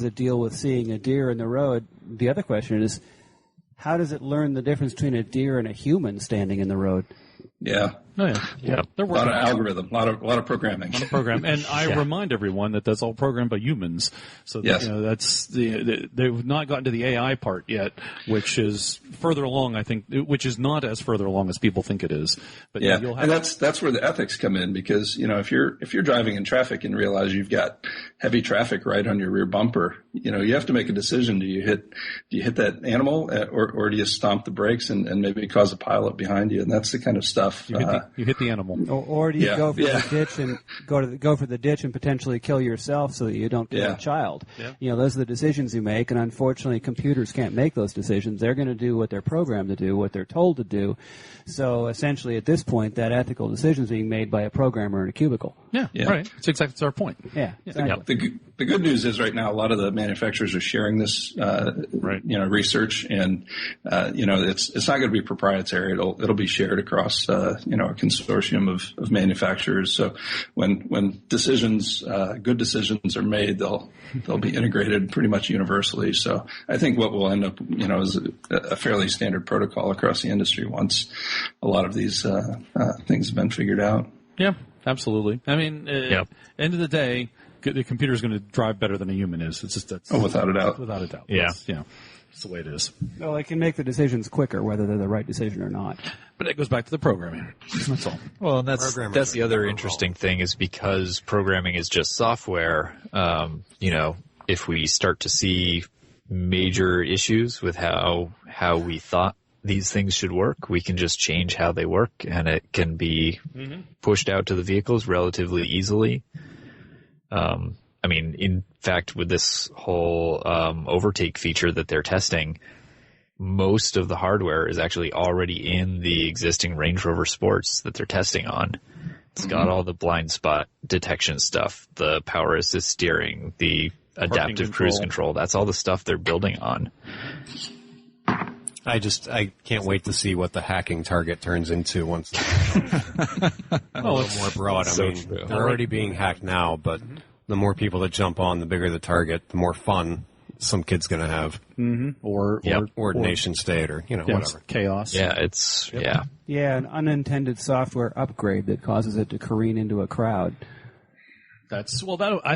it deal with seeing a deer in the road? The other question is, how does it learn the difference between a deer and a human standing in the road? Yeah. Oh, yeah. They're working a lot of algorithm, a lot of programming. And I remind everyone that that's all programmed by humans. So yes. That's they've not gotten to the AI part yet, which is further along, I think, which is not as further along as people think it is. But yeah, and that's where the ethics come in, because if you're driving in traffic and realize you've got heavy traffic right on your rear bumper, you have to make a decision. Do you hit that animal, or do you stomp the brakes and maybe cause a pileup behind you? And that's the kind of stuff. You hit the animal, or do you go for the ditch and go for the ditch and potentially kill yourself so that you don't kill a child? Yeah. Those are the decisions you make, and unfortunately, computers can't make those decisions. They're going to do what they're programmed to do, what they're told to do. So essentially, at this point, that ethical decision is being made by a programmer in a cubicle. Yeah. Right. That's our point. Yeah. Exactly. The good news is right now a lot of the manufacturers are sharing this, research, and it's not going to be proprietary. It'll be shared across a consortium of manufacturers. So when decisions, good decisions are made, they'll be integrated pretty much universally. So I think what will end up, is a fairly standard protocol across the industry once a lot of these things have been figured out. Yeah, absolutely. I mean, end of the day, the computer is going to drive better than a human is. It's just without a doubt. Without a doubt. Yeah. That's the way it is. Well, they can make the decisions quicker, whether they're the right decision or not. But it goes back to the programming. That's all. Well, and that's the other interesting thing, is because programming is just software. If we start to see major issues with how we thought these things should work, we can just change how they work, and it can be pushed out to the vehicles relatively easily. In fact, with this whole overtake feature that they're testing, most of the hardware is actually already in the existing Range Rover Sports that they're testing on. It's got all the blind spot detection stuff, the power assist steering, the adaptive cruise control. That's all the stuff they're building on. I can't wait to see what the hacking target turns into once a little more broad. They're already being hacked now, but the more people that jump on, the bigger the target, the more fun some kid's going to have. Mm-hmm. Or nation state, or whatever. Chaos. Yeah, Yeah, an unintended software upgrade that causes it to careen into a crowd. I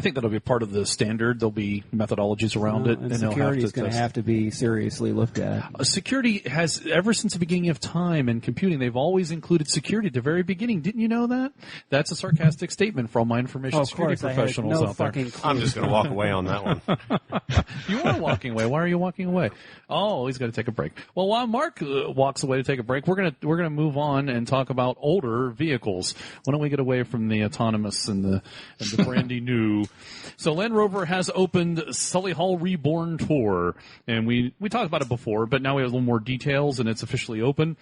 think that'll be part of the standard. There'll be methodologies around it, and security is going to have to be seriously looked at. Security has, ever since the beginning of time and computing, they've always included security at the very beginning. Didn't you know that? That's a sarcastic statement for all my information security professionals out there. I'm just going to walk away on that one. You are walking away. Why are you walking away? Oh, he's got to take a break. Well, while Mark walks away to take a break, we're gonna move on and talk about older vehicles. Why don't we get away from the autonomous and the brandy new? So Land Rover has opened Solihull Reborn Tour, and we talked about it before, but now we have a little more details, and it's officially open.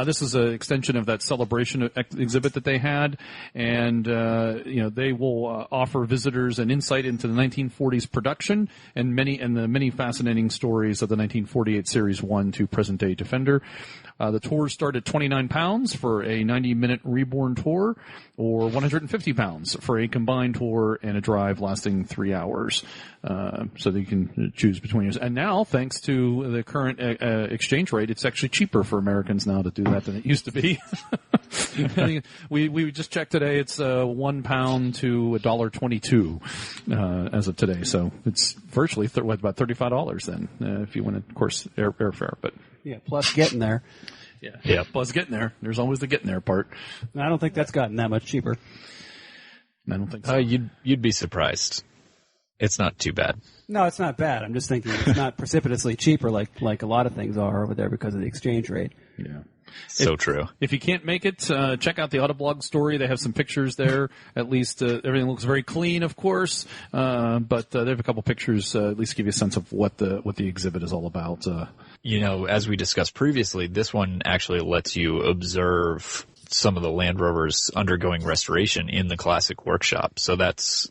This is an extension of that celebration exhibit that they had, and they will offer visitors an insight into the 1940s production and the many fascinating stories of the 1948 Series 1 to present day Defender. The tours start at £29 for a 90-minute Reborn tour, or £150 for a combined tour tour and a drive lasting 3 hours. So that you can choose between yours. And now, thanks to the current exchange rate, it's actually cheaper for Americans now to do that than it used to be. we just checked today. It's £1 to $1.22 as of today. So it's virtually about $35 then if you want, of course, airfare. But yeah, plus getting there. Yeah, plus getting there. There's always the getting there part. I don't think that's gotten that much cheaper. I don't think so. You'd be surprised. It's not too bad. No, it's not bad. I'm just thinking it's not precipitously cheaper like a lot of things are over there because of the exchange rate. Yeah. So true. If you can't make it, check out the Autoblog story. They have some pictures there. At least everything looks very clean, of course. But they have a couple pictures, at least give you a sense of what the exhibit is all about. As we discussed previously, this one actually lets you observe some of the Land Rovers undergoing restoration in the classic workshop. So that's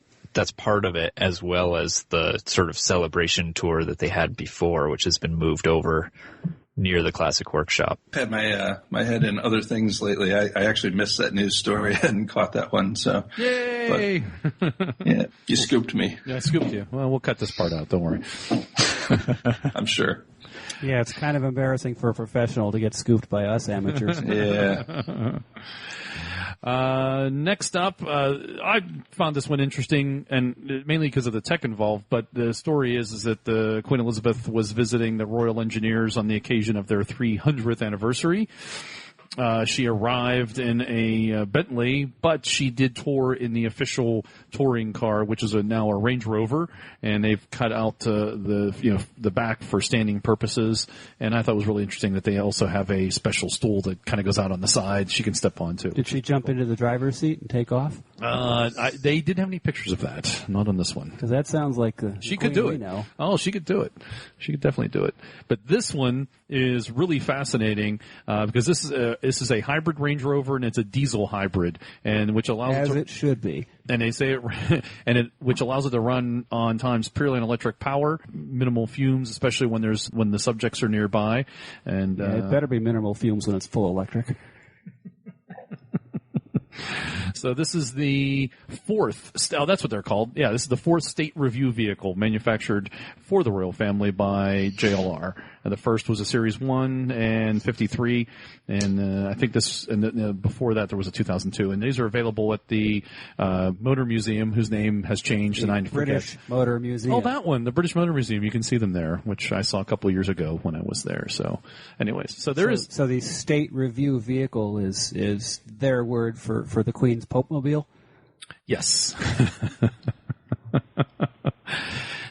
part of it, as well as the sort of celebration tour that they had before, which has been moved over near the classic workshop. I had my head in other things lately. I actually missed that news story. I hadn't caught that one. So yay! But, yeah, you scooped me. Yeah, I scooped you. Well, we'll cut this part out. Don't worry. I'm sure. Yeah, it's kind of embarrassing for a professional to get scooped by us amateurs. Yeah. Next up, I found this one interesting, and mainly because of the tech involved, but the story is that the Queen Elizabeth was visiting the Royal Engineers on the occasion of their 300th anniversary. She arrived in a Bentley, but she did tour in the official touring car, which is now a Range Rover, and they've cut out the back for standing purposes. And I thought it was really interesting that they also have a special stool that kind of goes out on the side she can step onto. Did she jump into the driver's seat and take off? They didn't have any pictures of that. Not on this one. Because that sounds like she could do it. Oh, she could do it. She could definitely do it. But this one is really fascinating because this is a hybrid Range Rover and it's a diesel hybrid, and which allows it should be. And they say which allows it to run on times purely on electric power, minimal fumes, especially when the subjects are nearby. And it better be minimal fumes when it's full electric. So this is the fourth, that's what they're called. Yeah, this is the fourth state review vehicle manufactured for the royal family by JLR. And the first was a Series 1 and 53, and I think this, and before that there was a 2002. And these are available at the Motor Museum, whose name has changed, and I forget. British Motor Museum. Oh, that one, the British Motor Museum. You can see them there, which I saw a couple of years ago when I was there. So, anyways, so the state review vehicle is their word for the Queen's Pope-mobile? Yes.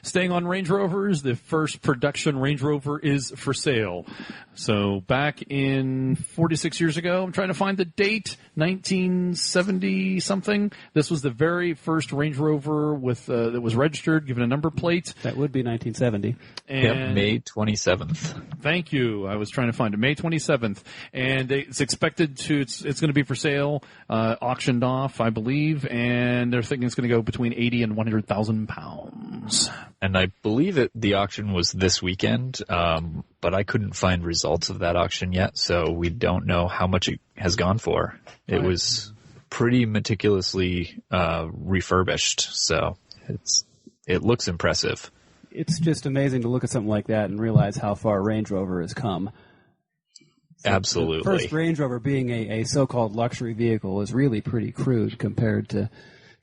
Staying on Range Rovers, the first production Range Rover is for sale. So back in 46 years ago, I'm trying to find the date, 1970 something. This was the very first Range Rover that was registered, given a number plate. That would be 1970. And May 27th. Thank you. I was trying to find it. May 27th. And it's expected it's going to be for sale, auctioned off, I believe, and they're thinking it's going to go between 80 and 100,000 pounds. And I believe the auction was this weekend, but I couldn't find results of that auction yet, so we don't know how much it has gone for. It was pretty meticulously refurbished, so it looks impressive. It's just amazing to look at something like that and realize how far Range Rover has come. So absolutely. The first Range Rover being a so-called luxury vehicle is really pretty crude compared to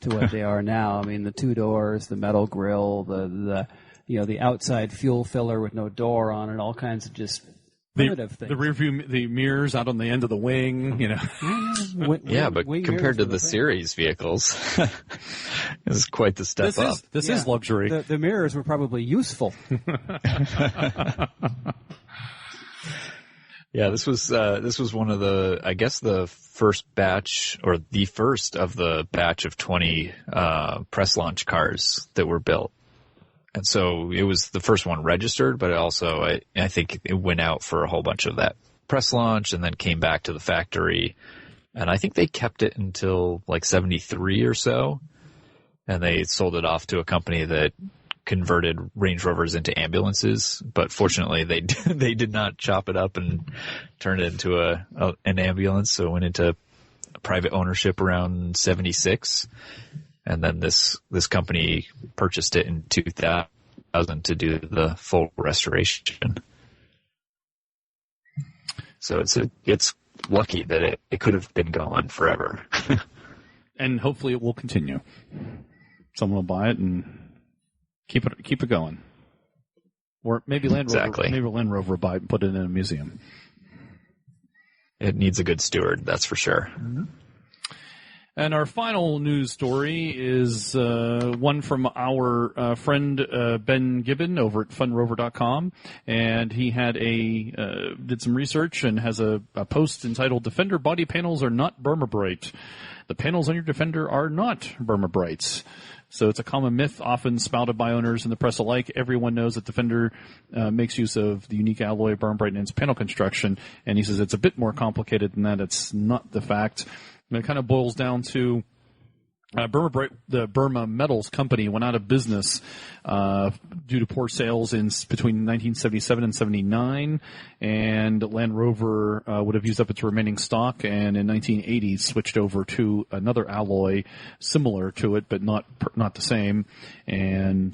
what they are now. I mean, the two doors, the metal grille, the outside fuel filler with no door on it, all kinds of just primitive things. The rear view, the mirrors out on the end of the wing, but compared to the series vehicles, it's quite the step up. This is luxury. The mirrors were probably useful. Yeah, this was one of the first batch, or the first of the batch of 20 press launch cars that were built. And so it was the first one registered, but also I think it went out for a whole bunch of that press launch and then came back to the factory. And I think they kept it until like 73 or so. And they sold it off to a company that converted Range Rovers into ambulances, but fortunately they did not chop it up and turn it into an ambulance. So it went into private ownership around 76. and then this company purchased it in 2000 to do the full restoration. So it's lucky that it could have been gone forever. And hopefully it will continue. Someone will buy it and keep it going. Or maybe Land Rover will buy it and put it in a museum. It needs a good steward, that's for sure. Mm-hmm. And our final news story is one from our friend Ben Gibbon over at funrover.com, and he had did some research and has a post entitled "Defender Body Panels Are Not Burma Bright." The panels on your Defender are not Burma Brights. So it's a common myth often spouted by owners and the press alike. Everyone knows that Defender makes use of the unique alloy Burma Bright in its panel construction, and he says it's a bit more complicated than that. It's not the fact. And it kind of boils down to Burma Bright, the Burma Metals Company, went out of business due to poor sales between 1977 and 79, and Land Rover would have used up its remaining stock, and in 1980 switched over to another alloy similar to it, but not the same. And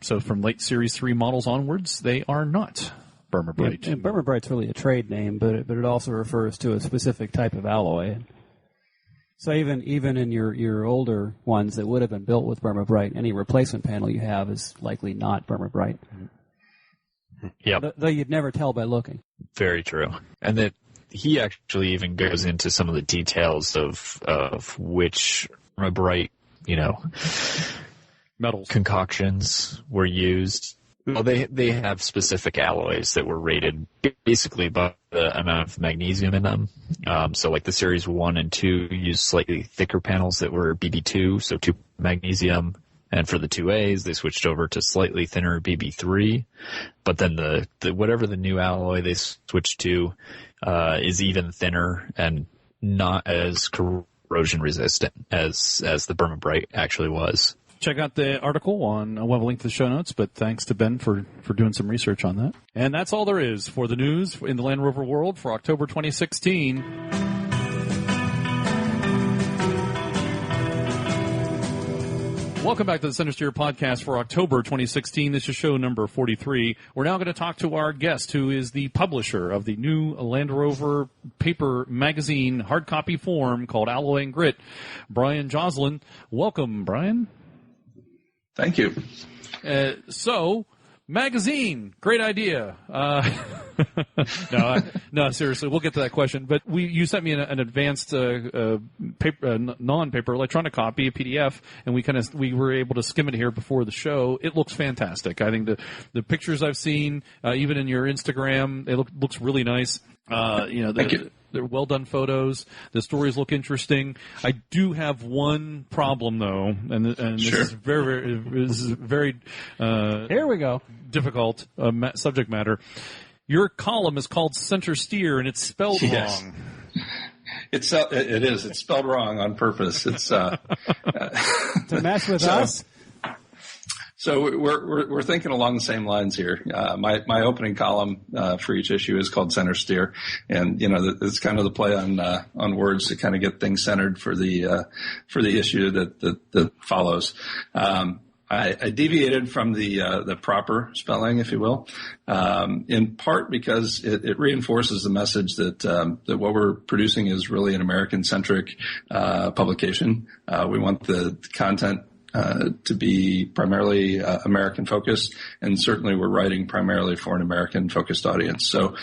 so from late Series 3 models onwards, they are not Burma Bright. Yeah, and Burma Bright's really a trade name, but it also refers to a specific type of alloy. So even in your older ones that would have been built with Burma Bright, any replacement panel you have is likely not Burma Bright. Yep. Though you'd never tell by looking. Very true. And that he actually even goes into some of the details of which Burma Bright, metals concoctions were used. Well, they have specific alloys that were rated basically by the amount of magnesium in them. So like the Series 1 and 2 used slightly thicker panels that were BB2, so 2 magnesium. And for the 2As, they switched over to slightly thinner BB3. But then the whatever the new alloy they switched to is even thinner and not as corrosion resistant as the Burma Bright actually was. Check out the article we'll have a link to the show notes, but thanks to Ben for doing some research on that. And that's all there is for the news in the Land Rover world for October 2016. Welcome back to the Centresteer podcast for October 2016. This is show number 43. We're now going to talk to our guest, who is the publisher of the new Land Rover paper magazine, hard copy form called Alloy+Grit, Bryan Joslin. Welcome, Bryan. Thank you. So, magazine, great idea. No, seriously, we'll get to that question. But you sent me an advanced paper, non-paper electronic copy, a PDF, and we were able to skim it here before the show. It looks fantastic. I think the pictures I've seen, even in your Instagram, looks really nice. Thank you. They're well done photos. The stories look interesting. I do have one problem though, and Sure. this is very Here we go. difficult subject matter. Your column is called Centresteer, and it's spelled wrong. It is. It's spelled wrong on purpose. It's To mess with us? So we're thinking along the same lines here. My opening column for each issue is called Centresteer, and it's kind of the play on words to kind of get things centered for the issue that follows. I deviated from the proper spelling, if you will, in part because it reinforces the message that what we're producing is really an American-centric publication. We want the content to be primarily American-focused, and certainly we're writing primarily for an American-focused audience. So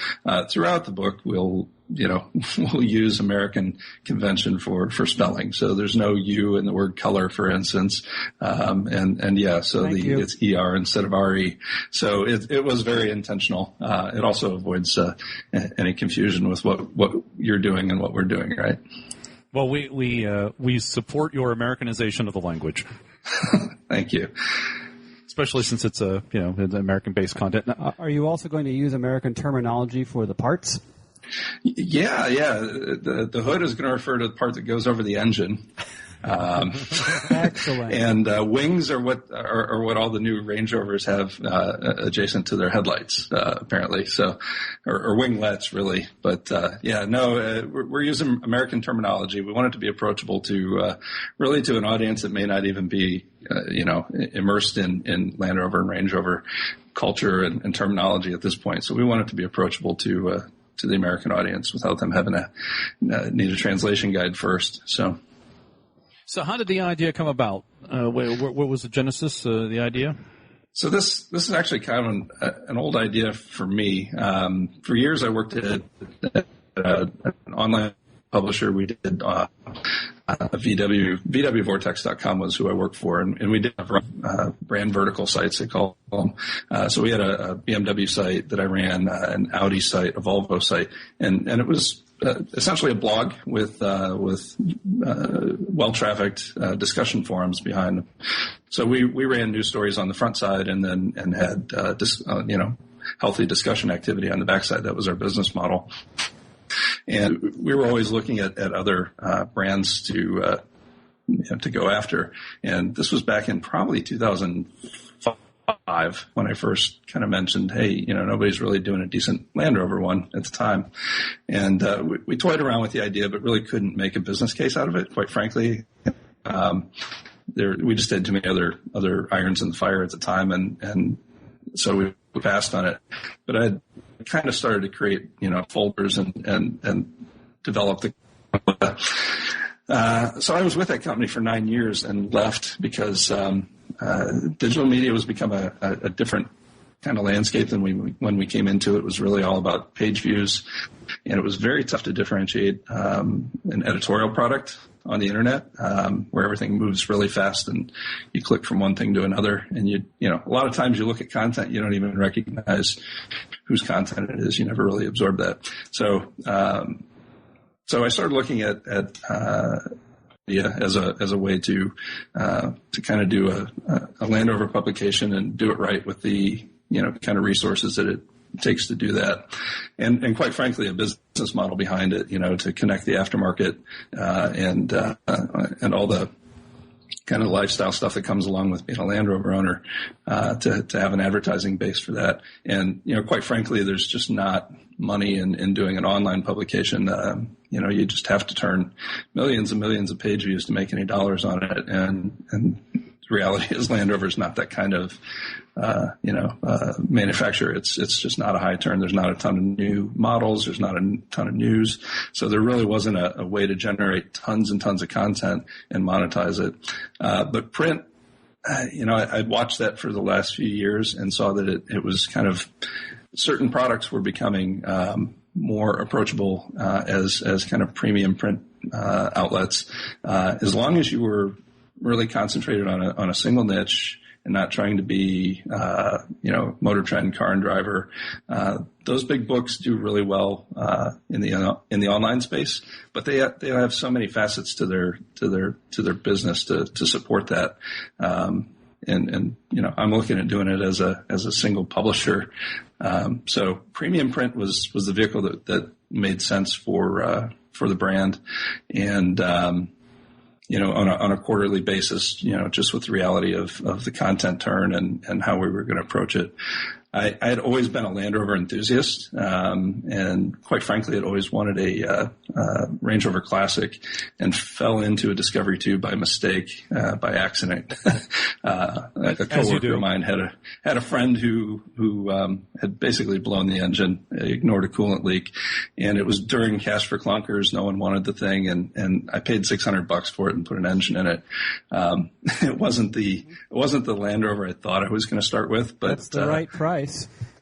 throughout the book, we'll use American convention for spelling. So there's no U in the word color, for instance. It's ER instead of RE. So it was very intentional. It also avoids any confusion with what you're doing and what we're doing, right? Well, we support your Americanization of the language. Thank you. Especially since it's it's American-based content. Now, are you also going to use American terminology for the parts? Yeah. The hood is going to refer to the part that goes over the engine. Excellent. And wings are what all the new Range Rovers have adjacent to their headlights, apparently. So, or winglets, really. But we're using American terminology. We want it to be approachable to really to an audience that may not even be immersed in Land Rover and Range Rover culture and terminology at this point. So we want it to be approachable to the American audience without them having to need a translation guide first. So how did the idea come about? What was the genesis, the idea? So this is actually kind of an old idea for me. For years, I worked at an online publisher. We did VWVortex.com was who I worked for, and we did brand vertical sites, they call them. So we had a BMW site that I ran, an Audi site, a Volvo site, and it was essentially a blog with well-trafficked discussion forums behind them. So we ran news stories on the front side and had healthy discussion activity on the backside. That was our business model. And we were always looking at other brands to go after. And this was back in probably 2005 when I first kind of mentioned, hey, nobody's really doing a decent Land Rover one at the time. And we toyed around with the idea, but really couldn't make a business case out of it, quite frankly. We just had too many other irons in the fire at the time, and so we passed on it. But I kind of started to create, folders and develop the. So I was with that company for 9 years and left because digital media was become a different kind of landscape than when we came into it. It was really all about page views, and it was very tough to differentiate an editorial product on the internet, where everything moves really fast and you click from one thing to another. And a lot of times you look at content, you don't even recognize whose content it is. You never really absorb that. So I started looking at as a way to kind of do a Land Rover publication and do it right with the, kind of resources that it takes to do that. And quite frankly, a business model behind it, to connect the aftermarket, and all the kind of lifestyle stuff that comes along with being a Land Rover owner, to have an advertising base for that. And, quite frankly, there's just not money in doing an online publication. You just have to turn millions and millions of page views to make any dollars on it. And the reality is Land Rover is not that kind of, manufacturer. It's just not a high turn. There's not a ton of new models. There's not a ton of news. So there really wasn't a way to generate tons and tons of content and monetize it. But print, I'd watched that for the last few years and saw that it was kind of certain products were becoming, more approachable, as kind of premium print, outlets. As long as you were really concentrated on a single niche and not trying to be, Motor Trend, Car and Driver. Those big books do really well in the online space, but they have so many facets to their business to support that. And I'm looking at doing it as a single publisher. So premium print was the vehicle that made sense for the brand, and on a quarterly basis, just with the reality of the content turn and how we were going to approach it. I had always been a Land Rover enthusiast, and quite frankly, had always wanted a Range Rover Classic, and fell into a Discovery 2 by mistake, by accident. A coworker of mine had a friend who had basically blown the engine, ignored a coolant leak, and it was during Cash for Clunkers. No one wanted the thing, and I paid $600 for it and put an engine in it. It wasn't the Land Rover I thought I was going to start with, but that's the right price.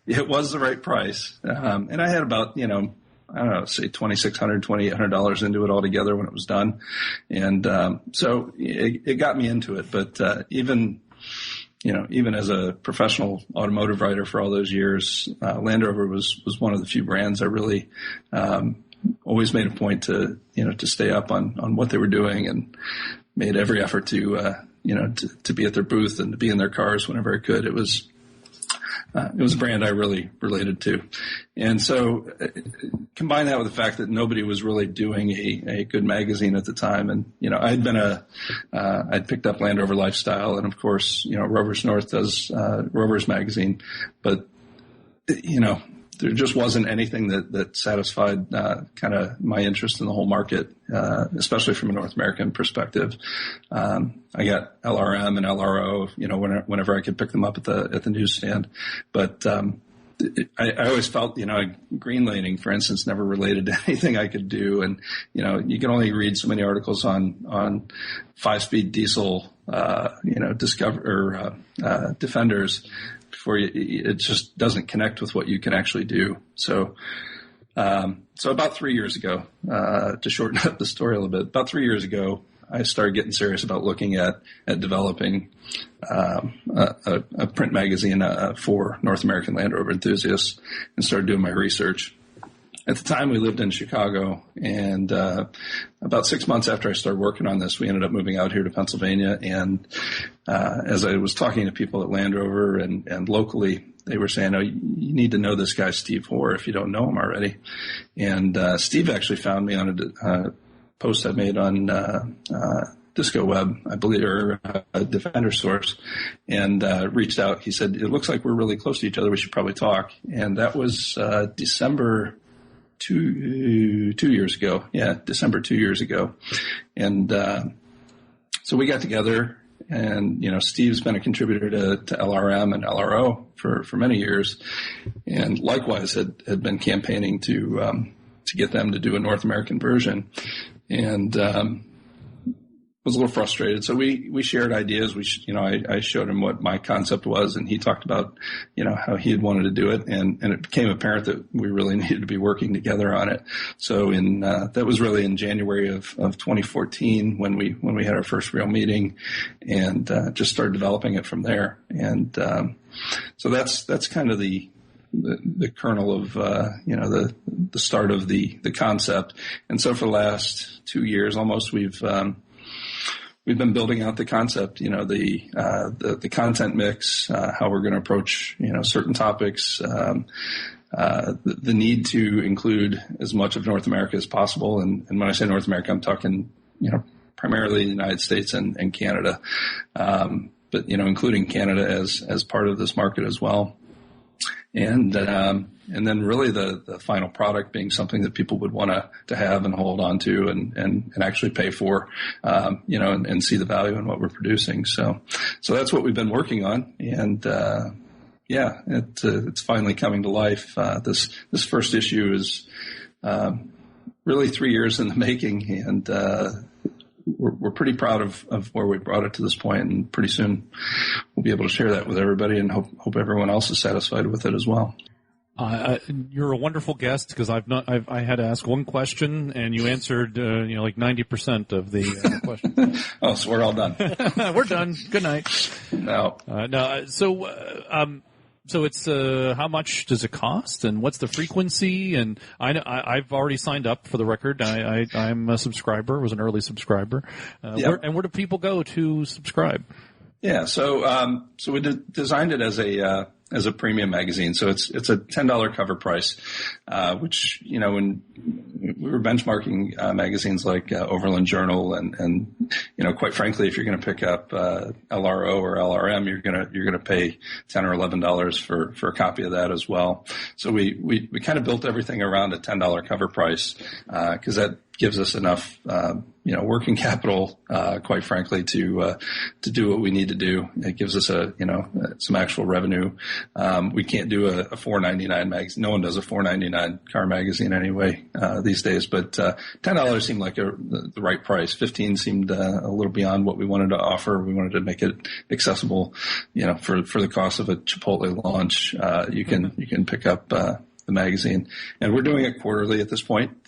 It was the right price. And I had about, say $2,600, $2,800 into it altogether when it was done. And, so it got me into it. But, even as a professional automotive writer for all those years, Land Rover was one of the few brands I really, always made a point to stay up on what they were doing, and made every effort to be at their booth and to be in their cars whenever I could. It was it was a brand I really related to. And so combine that with the fact that nobody was really doing a good magazine at the time. And, I'd picked up Land Rover Lifestyle, and of course, Rovers North does Rovers magazine, but, there just wasn't anything that satisfied kind of my interest in the whole market, especially from a North American perspective. I got LRM and LRO, whenever I could pick them up at the newsstand. But I always felt, green laning, for instance, never related to anything I could do. And, you can only read so many articles on 5-speed diesel, Defenders before it just doesn't connect with what you can actually do. So about 3 years ago, to shorten up the story a little bit, about 3 years ago, I started getting serious about looking at developing a print magazine for North American Land Rover enthusiasts, and started doing my research. At the time, we lived in Chicago, and about 6 months after I started working on this, we ended up moving out here to Pennsylvania. And as I was talking to people at Land Rover and locally, they were saying, "Oh, you need to know this guy, Steve Hoare, if you don't know him already." And Steve actually found me on a post I made on Disco Web, I believe, or a Defender source, and reached out. He said, "It looks like we're really close to each other. We should probably talk." And that was December 2 years ago. Yeah, December 2 years ago. And so we got together, and, Steve's been a contributor to LRM and LRO for many years, and likewise had been campaigning to get them to do a North American version. And was a little frustrated. So we shared ideas. I showed him what my concept was, and he talked about, how he had wanted to do it. And it became apparent that we really needed to be working together on it. So that was really in January of 2014 when we had our first real meeting, and just started developing it from there. And so that's kind of the kernel of, the start of the concept. And so for the last 2 years almost, we've been building out the concept, the content mix, how we're going to approach, certain topics, the need to include as much of North America as possible. And when I say North America, I'm talking, primarily the United States and Canada, but, including Canada as part of this market as well. And then really the final product being something that people would want to have and hold on to and actually pay for, and see the value in what we're producing. So that's what we've been working on. And, it's finally coming to life. This first issue is, really 3 years in the making, and, we're pretty proud of where we brought it to this point, and pretty soon we'll be able to share that with everybody, and hope everyone else is satisfied with it as well. You're a wonderful guest, because I had to ask one question, and you answered like 90% of the questions. Oh, so we're all done. We're done. Good night. No. So it's how much does it cost, and what's the frequency? And I've already signed up, for the record. I'm a subscriber. Was an early subscriber. Yep. Where do people go to subscribe? Yeah, so we designed it as a premium magazine. So it's a $10 cover price, which, when we were benchmarking magazines like Overland Journal and quite frankly, if you're going to pick up LRO or LRM, you're going to pay $10 or $11 for a copy of that as well. So we kind of built everything around a $10 cover price, because that gives us enough working capital, quite frankly, to do what we need to do. It gives us some actual revenue. We can't do a $4.99 magazine. No one does a $4.99 car magazine anyway these days. But $10 seemed like the right price. $15 seemed a little beyond what we wanted to offer. We wanted to make it accessible. For the cost of a Chipotle launch, you can pick up the magazine, and we're doing it quarterly at this point.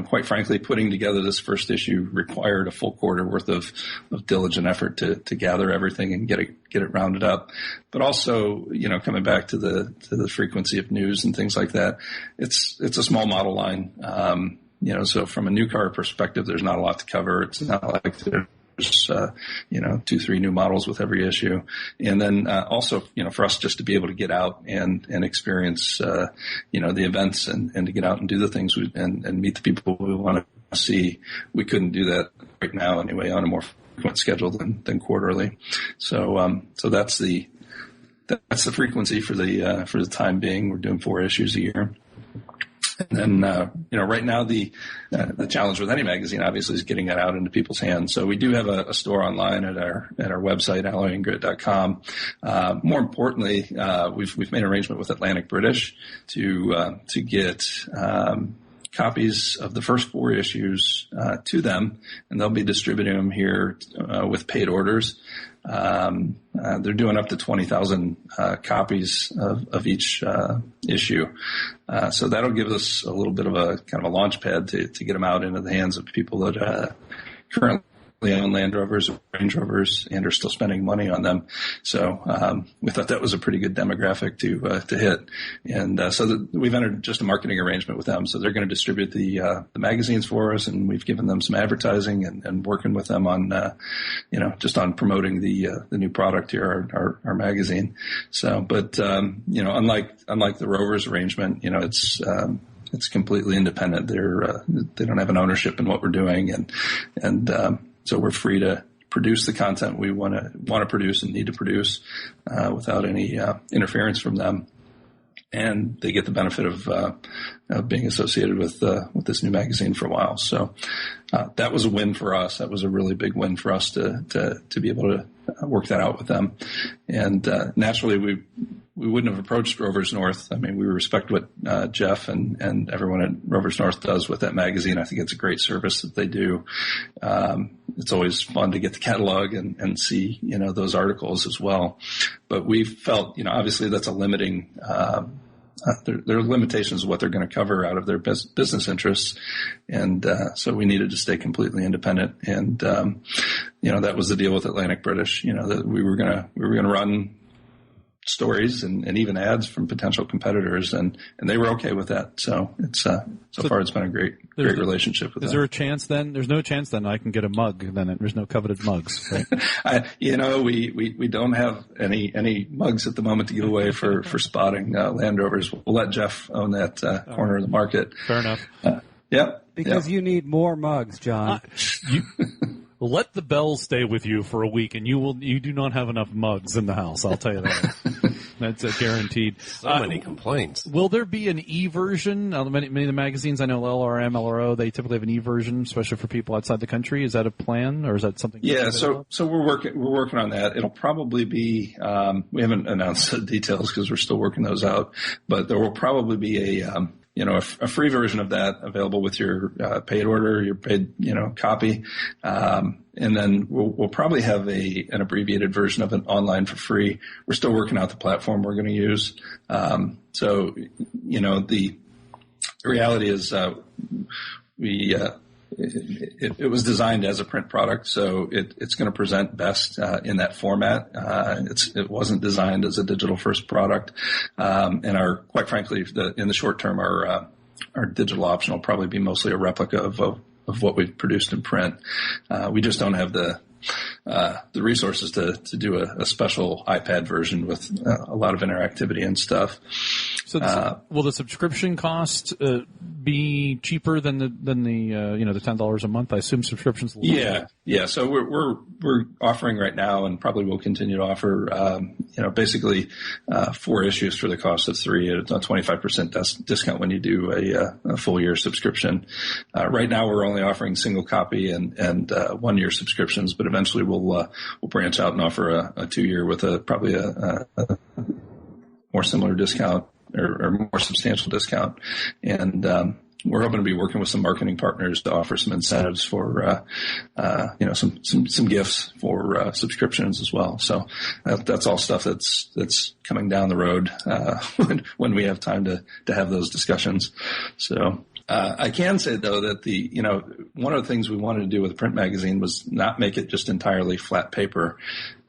Quite frankly, putting together this first issue required a full quarter worth of diligent effort to gather everything and get it rounded up. But also, coming back to the frequency of news and things like that, it's a small model line. So from a new car perspective, there's not a lot to cover. It's not like there's 2-3 new models with every issue. And then also, for us just to be able to get out and experience, the events and to get out and do the things and meet the people we want to see. We couldn't do that right now anyway on a more frequent schedule than quarterly. So that's the frequency for the time being. We're doing 4 issues a year. And then, right now the challenge with any magazine obviously is getting it out into people's hands. So we do have a store online at our website, alloy+grit.com. More importantly, we've made an arrangement with Atlantic British to get, copies of the first 4 issues, to them, and they'll be distributing them here, with paid orders. They're doing up to 20,000 copies of each issue. So that'll give us a little bit of a kind of a launch pad to get them out into the hands of people that currently own Land Rovers or Range Rovers and are still spending money on them. So we thought that was a pretty good demographic to hit. And so we've entered just a marketing arrangement with them. So they're going to distribute the magazines for us, and we've given them some advertising and working with them on just on promoting the new product here, our magazine. So, but unlike the Rovers arrangement, it's completely independent. They don't have an ownership in what we're doing, and so we're free to produce the content we want to produce and need to produce without any interference from them. And they get the benefit of being associated with this new magazine for a while. So that was a win for us. That was a really big win for us to be able to work that out with them. And naturally, we wouldn't have approached Rovers North. I mean, we respect what Jeff and everyone at Rovers North does with that magazine. I think it's a great service that they do. It's always fun to get the catalog and see, those articles as well. But we felt, obviously that's a limiting, there are limitations of what they're going to cover out of their business interests. And so we needed to stay completely independent. And, that was the deal with Atlantic British, that we were going to run stories and even ads from potential competitors, and they were okay with that. So it's so far it's been a great relationship with them. Is there a chance then? There's no chance then I can get a mug. Then there's no coveted mugs, right? We don't have any mugs at the moment to give away for spotting Land Rovers. We'll let Jeff own that corner of the market. Fair enough. Because you need more mugs, John. Let the bells stay with you for a week, and you do not have enough mugs in the house. I'll tell you that. That's guaranteed. So many complaints. Will there be an e-version? Many of the magazines, I know LRM, LRO, they typically have an e-version, especially for people outside the country. Is that a plan, or is that something? Yeah, so we're working on that. It'll probably be. We haven't announced the details because we're still working those out, but there will probably be a free version of that available with your paid order, your paid, copy. And then we'll probably have an abbreviated version of it online for free. We're still working out the platform we're going to use. So, the reality is, it was designed as a print product, so it's going to present best in that format. It wasn't designed as a digital first product, and quite frankly, in the short term, our digital option will probably be mostly a replica of what we've produced in print. We just don't have the resources to do a special iPad version with a lot of interactivity and stuff. So will the subscription cost be cheaper than the $10 a month? I assume subscriptions. Yeah. So we're offering right now, and probably will continue to offer, basically 4 issues for the cost of 3 at a 25% discount when you do a full year subscription. Right now, we're only offering single copy and 1 year subscriptions, but eventually we'll branch out and offer a 2-year with probably a more similar discount or more substantial discount. And we're hoping to be working with some marketing partners to offer some incentives for some gifts for subscriptions as well. So that's all stuff that's coming down the road when we have time to have those discussions. So I can say, though, that one of the things we wanted to do with the print magazine was not make it just entirely flat paper.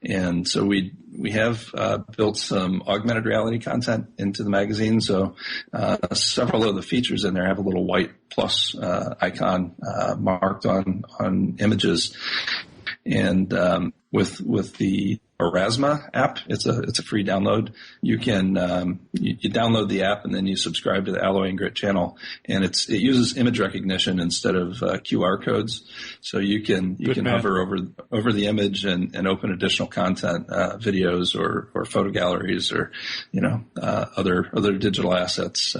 And so we have built some augmented reality content into the magazine. So several of the features in there have a little white plus icon marked on images. And with the Aurasma app, it's a free download. You can you download the app and then you subscribe to the Alloy+Grit channel, and it uses image recognition instead of QR codes, so you can hover over the image and open additional content, videos or photo galleries or other digital assets.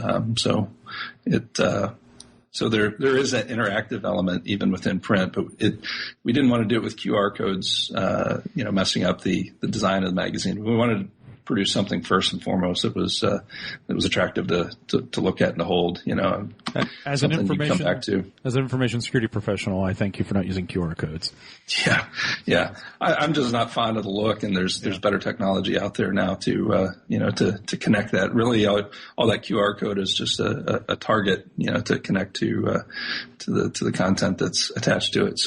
So there is that interactive element even within print, but we didn't want to do it with QR codes, messing up the design of the magazine. We wanted to produce something first and foremost that was attractive to look at and to hold. As an information security professional, I thank you for not using QR codes. Yeah. I'm just not fond of the look, and there's better technology out there now to connect that. Really, all that QR code is just a target, to connect to the content that's attached to it.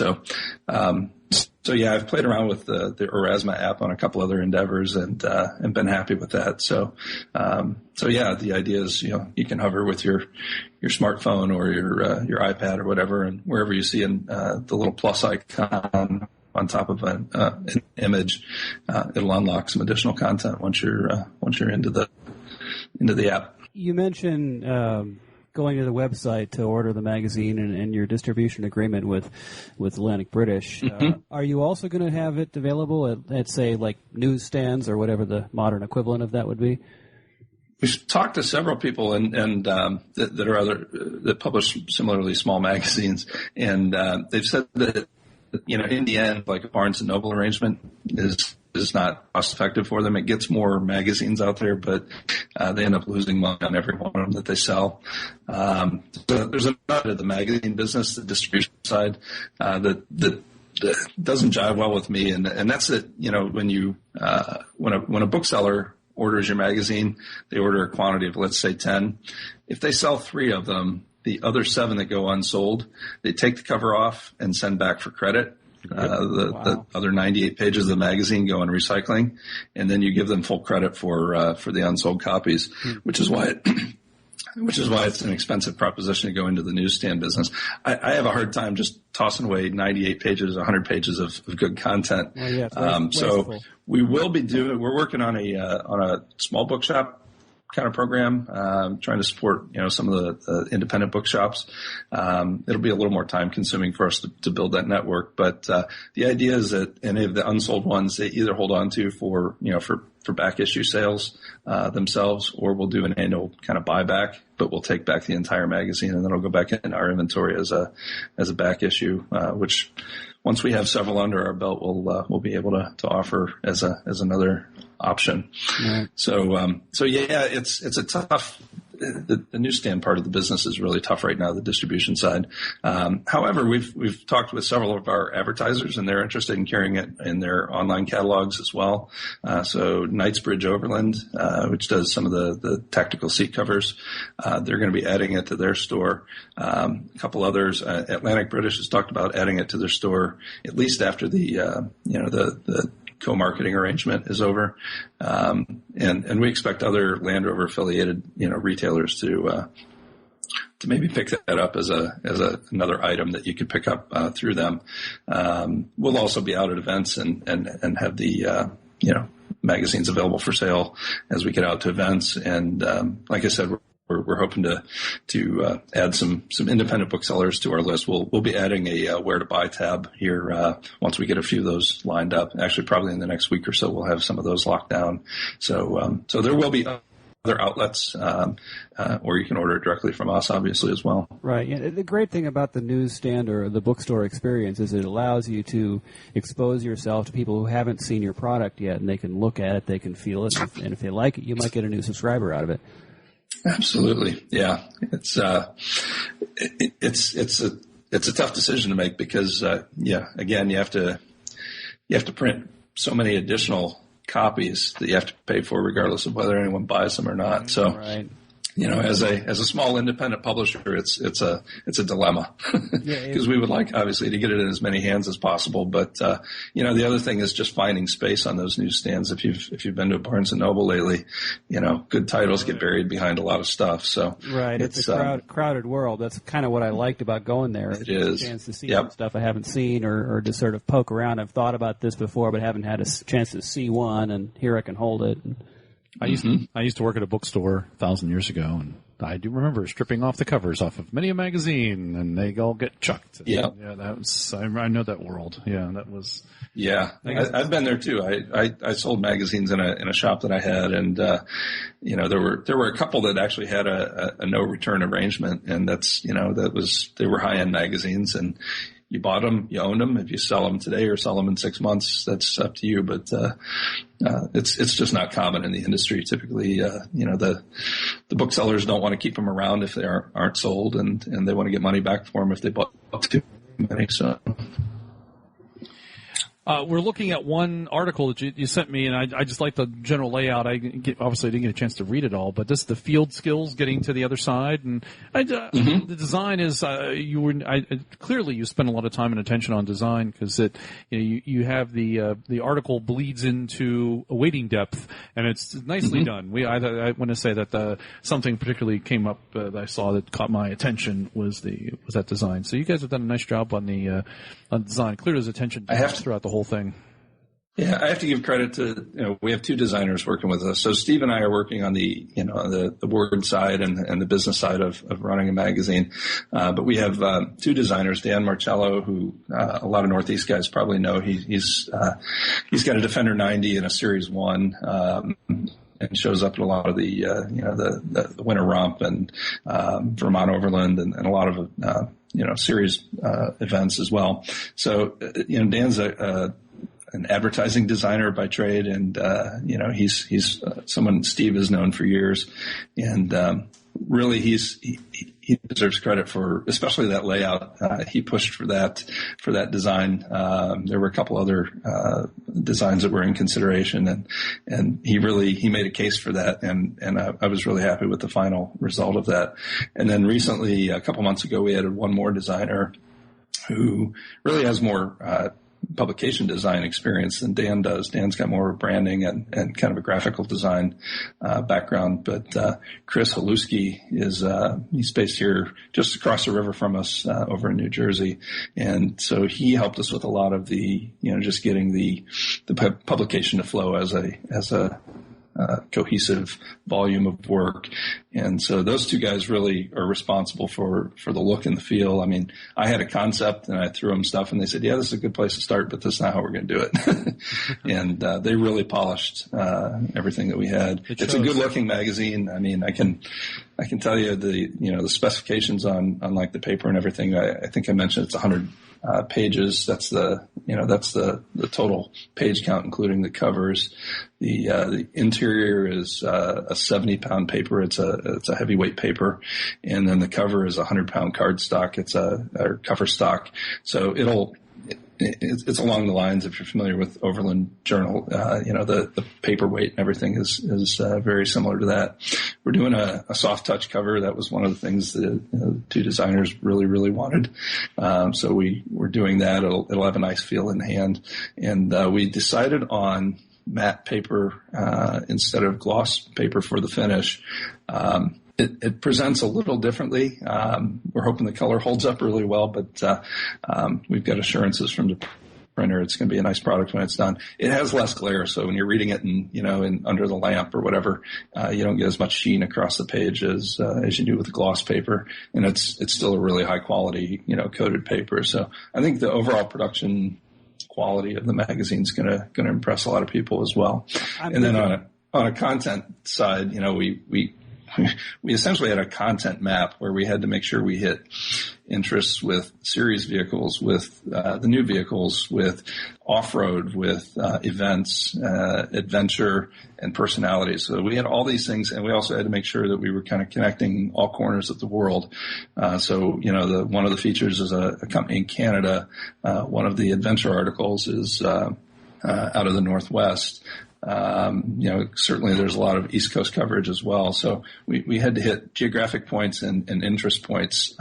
So yeah, I've played around with the Aurasma app on a couple other endeavors and been happy with that. So yeah, the idea is, you can hover with your smartphone or your iPad or whatever, and wherever you see the little plus icon on top of an image, it'll unlock some additional content once you're into the app. You mentioned going to the website to order the magazine and your distribution agreement with Atlantic British. Are you also going to have it available at say, like newsstands or whatever the modern equivalent of that would be? We've talked to several people that publish similarly small magazines, and they've said that in the end, like a Barnes and Noble arrangement is not cost effective for them. It gets more magazines out there, but they end up losing money on every one of them that they sell. So there's another of the magazine business, the distribution side, that doesn't jive well with me, and that's it. When a bookseller orders your magazine, they order a quantity of, let's say, 10. If they sell 3 of them, the other 7 that go unsold, they take the cover off and send back for credit. The other 98 pages of the magazine go in recycling, and then you give them full credit for the unsold copies, which is why it's an expensive proposition to go into the newsstand business. I have a hard time just tossing away 98 pages, 100 pages of good content. Oh, yeah, so we will be we're working on a small bookshop kind of program, trying to support, some of the independent bookshops. It'll be a little more time consuming for us to build that network. But, the idea is that any of the unsold ones, they either hold on to for back issue sales, themselves, or we'll do an annual kind of buyback, but we'll take back the entire magazine and then it'll go back in our inventory as a back issue, which once we have several under our belt, we'll be able to offer as another option. Right. So yeah, it's a tough. The newsstand part of the business is really tough right now, the distribution side. However, we've talked with several of our advertisers, and they're interested in carrying it in their online catalogs as well. So Knightsbridge Overland, which does some of the tactical seat covers, they're going to be adding it to their store. A couple others, Atlantic British has talked about adding it to their store at least after the co-marketing arrangement is over. And we expect other Land Rover affiliated, retailers to maybe pick that up as another item that you could pick up, through them. We'll also be out at events and have the, magazines available for sale as we get out to events. And, like I said, we're hoping to add some independent booksellers to our list. We'll be adding a where to buy tab here once we get a few of those lined up. Actually, probably in the next week or so, we'll have some of those locked down. So there will be other outlets, or you can order it directly from us, obviously, as well. Right. Yeah, the great thing about the newsstand or the bookstore experience is it allows you to expose yourself to people who haven't seen your product yet, and they can look at it, they can feel it, and if they like it, you might get a new subscriber out of it. Absolutely. Yeah. It's a tough decision to make because, again, you have to print so many additional copies that you have to pay for regardless of whether anyone buys them or not. So, right. as a small independent publisher, it's a dilemma because we would like obviously to get it in as many hands as possible. But the other thing is just finding space on those newsstands. If you've been to Barnes and Noble lately, good titles get buried behind a lot of stuff. So right, it's a crowded world. That's kind of what I liked about going there. It is a chance to see some stuff I haven't seen or to sort of poke around. I've thought about this before, but haven't had a chance to see one. And here I can hold it. I used to work at a bookstore 1,000 years ago, and I do remember stripping off the covers off of many a magazine, and they all get chucked. Yeah, that was. I know that world. Yeah, that was. Yeah, I've been there too. I sold magazines in a shop that I had, and there were a couple that actually had a no return arrangement, and they were high end magazines, and you bought them, you owned them. If you sell them today or sell them in 6 months, that's up to you. But it's just not common in the industry. Typically, the booksellers don't want to keep them around if they aren't sold, and they want to get money back for them if they bought too many. So. We're looking at one article that you sent me, and I just like the general layout. Obviously I didn't get a chance to read it all, but this is the field skills getting to the other side, and the design is clearly you spend a lot of time and attention on design because you have the article bleeds into a weighting depth, and it's nicely done. I want to say that something particularly came up that I saw that caught my attention was that design. So you guys have done a nice job on the design. Clear as attention throughout the whole thing. Yeah, I have to give credit to, we have two designers working with us. So Steve and I are working on the word side and the business side of running a magazine. But we have two designers, Dan Marcello, who a lot of Northeast guys probably know. He's got a Defender 90 and a Series 1. And shows up at a lot of the Winter Romp and Vermont Overland and a lot of series events as well. So Dan's an advertising designer by trade, and he's someone Steve has known for years, and really he deserves credit for especially that layout. He pushed for that design. There were a couple other designs that were in consideration, and he made a case for that, and I was really happy with the final result of that. And then recently, a couple months ago, we added one more designer who really has more publication design experience than Dan does. Dan's got more branding and kind of a graphical design background, but Chris Haluski he's based here just across the river from us over in New Jersey, and so he helped us with a lot of the just getting the publication to flow as a cohesive volume of work. And so those two guys really are responsible for the look and the feel. I mean, I had a concept and I threw them stuff and they said, yeah, this is a good place to start, but this is not how we're going to do it. And they really polished everything that we had. It's a good looking magazine. I mean, I can tell you the specifications on like the paper and everything. I think I mentioned it's 100 pages. That's the total page count, including the covers. The interior is a 70-pound paper. It's a heavyweight paper, and then the cover is a 100-pound cardstock. It's a cover stock. So it's along the lines, if you're familiar with Overland Journal, the paperweight and everything is very similar to that. We're doing a soft touch cover. That was one of the things that two designers really, really wanted. So we're doing that. It'll have a nice feel in hand. And we decided on matte paper instead of gloss paper for the finish. It presents a little differently. We're hoping the color holds up really well, but we've got assurances from the printer it's going to be a nice product when it's done. It has less glare, so when you're reading it in under the lamp or whatever, you don't get as much sheen across the page as you do with the gloss paper, and it's still a really high quality coated paper. So I think the overall production quality of the magazine is going to impress a lot of people as well. And then on a content side, we essentially had a content map where we had to make sure we hit interests with series vehicles, with the new vehicles, with off-road, with events, adventure, and personality. So we had all these things, and we also had to make sure that we were kind of connecting all corners of the world. So one of the features is a company in Canada. One of the adventure articles is out of the Northwest. Certainly there's a lot of East Coast coverage as well. So we had to hit geographic points and interest points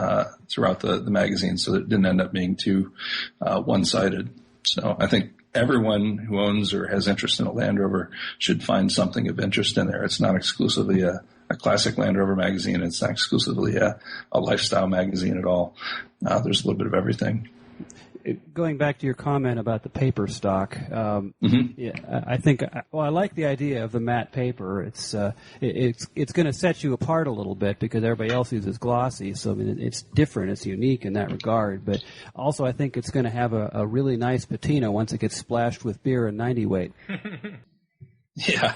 throughout the magazine so that it didn't end up being too one-sided. So I think everyone who owns or has interest in a Land Rover should find something of interest in there. It's not exclusively a classic Land Rover magazine. It's not exclusively a lifestyle magazine at all. There's a little bit of everything. Going back to your comment about the paper stock, I think I like the idea of the matte paper. It's going to set you apart a little bit because everybody else uses glossy. So I mean, it's different, it's unique in that regard. But also, I think it's going to have a really nice patina once it gets splashed with beer and 90 weight. Yeah.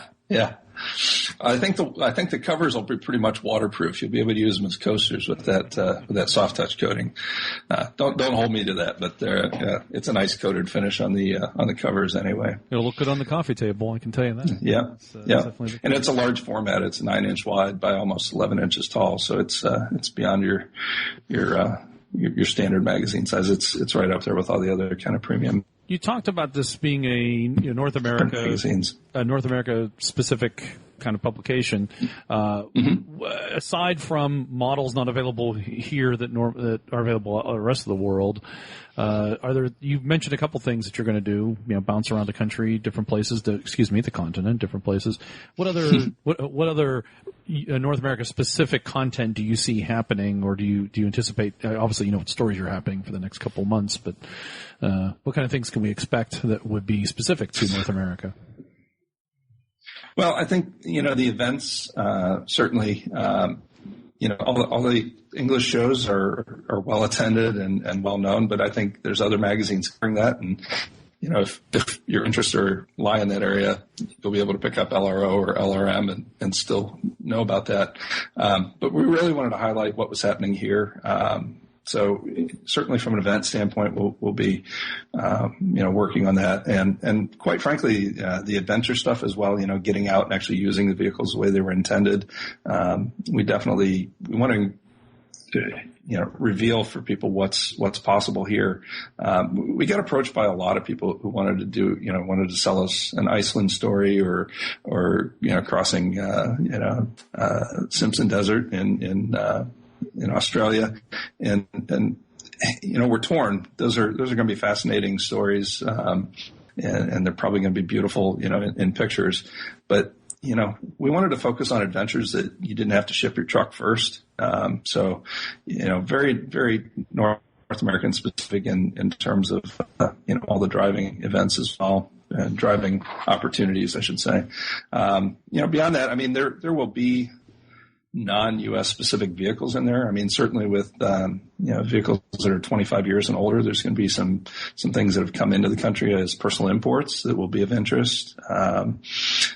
I think the covers will be pretty much waterproof. You'll be able to use them as coasters with that soft touch coating. Don't hold me to that, but it's a nice coated finish on the covers anyway. It'll look good on the coffee table, I can tell you that. Yeah. And it's a large format. It's 9-inch wide by almost 11 inches tall, so it's beyond your standard magazine size. It's right up there with all the other kind of premium. You talked about this being a North America specific kind of publication. Aside from models not available here that are available the rest of the world, you've mentioned a couple things that you're going to do, bounce around the country, different places, the continent, different places. What other North America specific content do you see happening, or do you anticipate? Obviously, what stories are happening for the next couple of months, but what kind of things can we expect that would be specific to North America? Well, I think, the events, certainly, all the English shows are well attended and well known, but I think there's other magazines covering that. And, if your interests lie in that area, you'll be able to pick up LRO or LRM and still know about that. But we really wanted to highlight what was happening here. So certainly from an event standpoint, we'll be, working on that. And quite frankly, the adventure stuff as well, getting out and actually using the vehicles the way they were intended. We want to, reveal for people what's possible here. We got approached by a lot of people who wanted to sell us an Iceland story or crossing, Simpson Desert in Australia, and we're torn. Those are going to be fascinating stories, and they're probably going to be beautiful, in pictures. But we wanted to focus on adventures that you didn't have to ship your truck first. So very, very North American specific in terms of all the driving events as well, and driving opportunities, I should say. Beyond that, I mean, there will be non-U.S. specific vehicles in there. I mean, certainly with, vehicles that are 25 years and older, there's going to be some things that have come into the country as personal imports that will be of interest.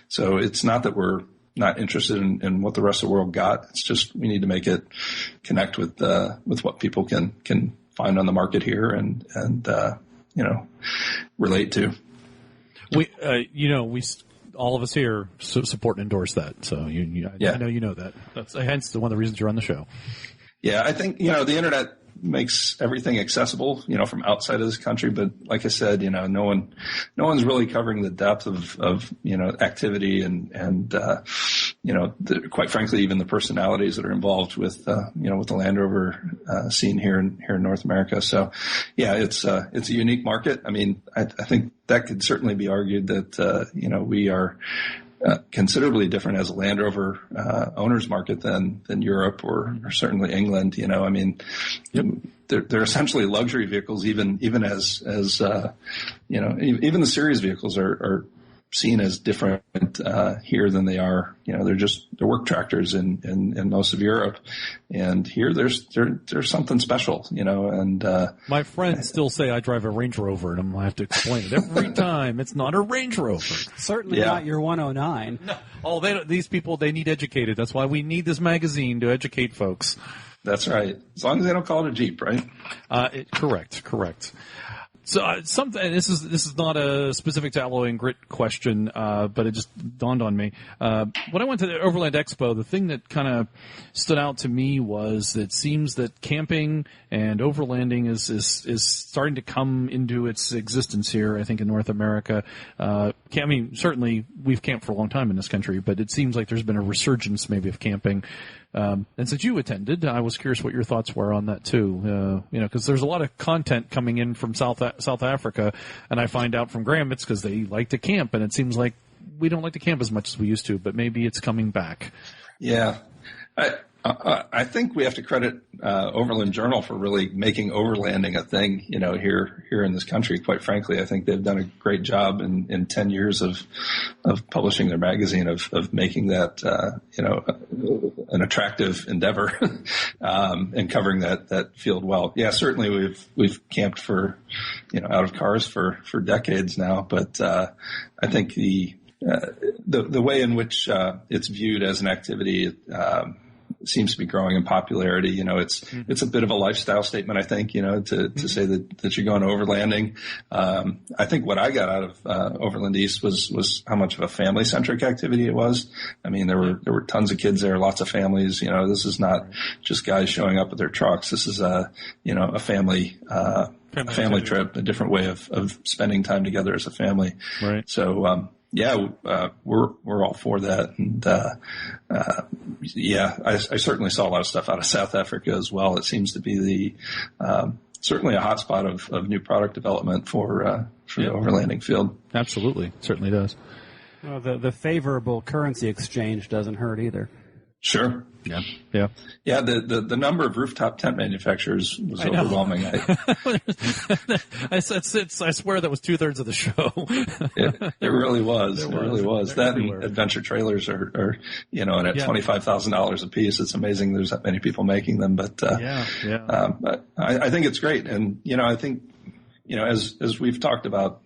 So it's not that we're not interested in what the rest of the world got. It's just we need to make it connect with what people can find on the market here and relate to. We all of us here support and endorse that. So I know you know that. That's hence one of the reasons you're on the show. Yeah, I think, the internet makes everything accessible, from outside of this country. But like I said, no one's really covering the depth of activity and quite frankly, even the personalities that are involved with the Land Rover scene here in North America. So yeah, it's a unique market. I mean, I think that could certainly be argued that, we are considerably different as a Land Rover owner's market than Europe or certainly England. I mean, they're essentially luxury vehicles, even as even the series vehicles are seen as different here than they are. They're work tractors in most of Europe, and here there's something special. And my friends still say I drive a Range Rover, and I'm gonna have to explain it every time. It's not a Range Rover. Certainly not your 109. No. These people, they need educated. That's why we need this magazine to educate folks. That's right. As long as they don't call it a Jeep, right? Correct. Something. This is not a specific to Alloy and Grit question, but it just dawned on me. When I went to the Overland Expo, the thing that kind of stood out to me was that it seems that camping and overlanding is starting to come into its existence here. I think in North America. Certainly we've camped for a long time in this country, but it seems like there's been a resurgence maybe of camping. And since you attended, I was curious what your thoughts were on that too. Because there's a lot of content coming in from South Africa, and I find out from Graham it's because they like to camp, and it seems like we don't like to camp as much as we used to, but maybe it's coming back. Yeah. I think we have to credit Overland Journal for really making overlanding a thing, here in this country. Quite frankly, I think they've done a great job in 10 years of publishing their magazine, of making that an attractive endeavor and covering that field well. Yeah, certainly we've camped for out of cars for decades now, but I think the way in which it's viewed as an activity seems to be growing in popularity. It's a bit of a lifestyle statement, I think, to say that you're going overlanding. I think what I got out of Overland East was how much of a family centric activity it was. I mean, there were tons of kids there, lots of families. This is not just guys showing up with their trucks. This is a family trip, a different way of spending time together as a family. Right. So, we're all for that. And, I certainly saw a lot of stuff out of South Africa as well. It seems to be certainly a hotspot of new product development for the overlanding field. Absolutely. Certainly does. Well, the favorable currency exchange doesn't hurt either. Sure. Yeah. The number of rooftop tent manufacturers was overwhelming. I swear that was 2/3 of the show. It really was. It really was. That and adventure trailers are and at $25,000 a piece, it's amazing there's that many people making them. But but I think it's great, and I think as we've talked about.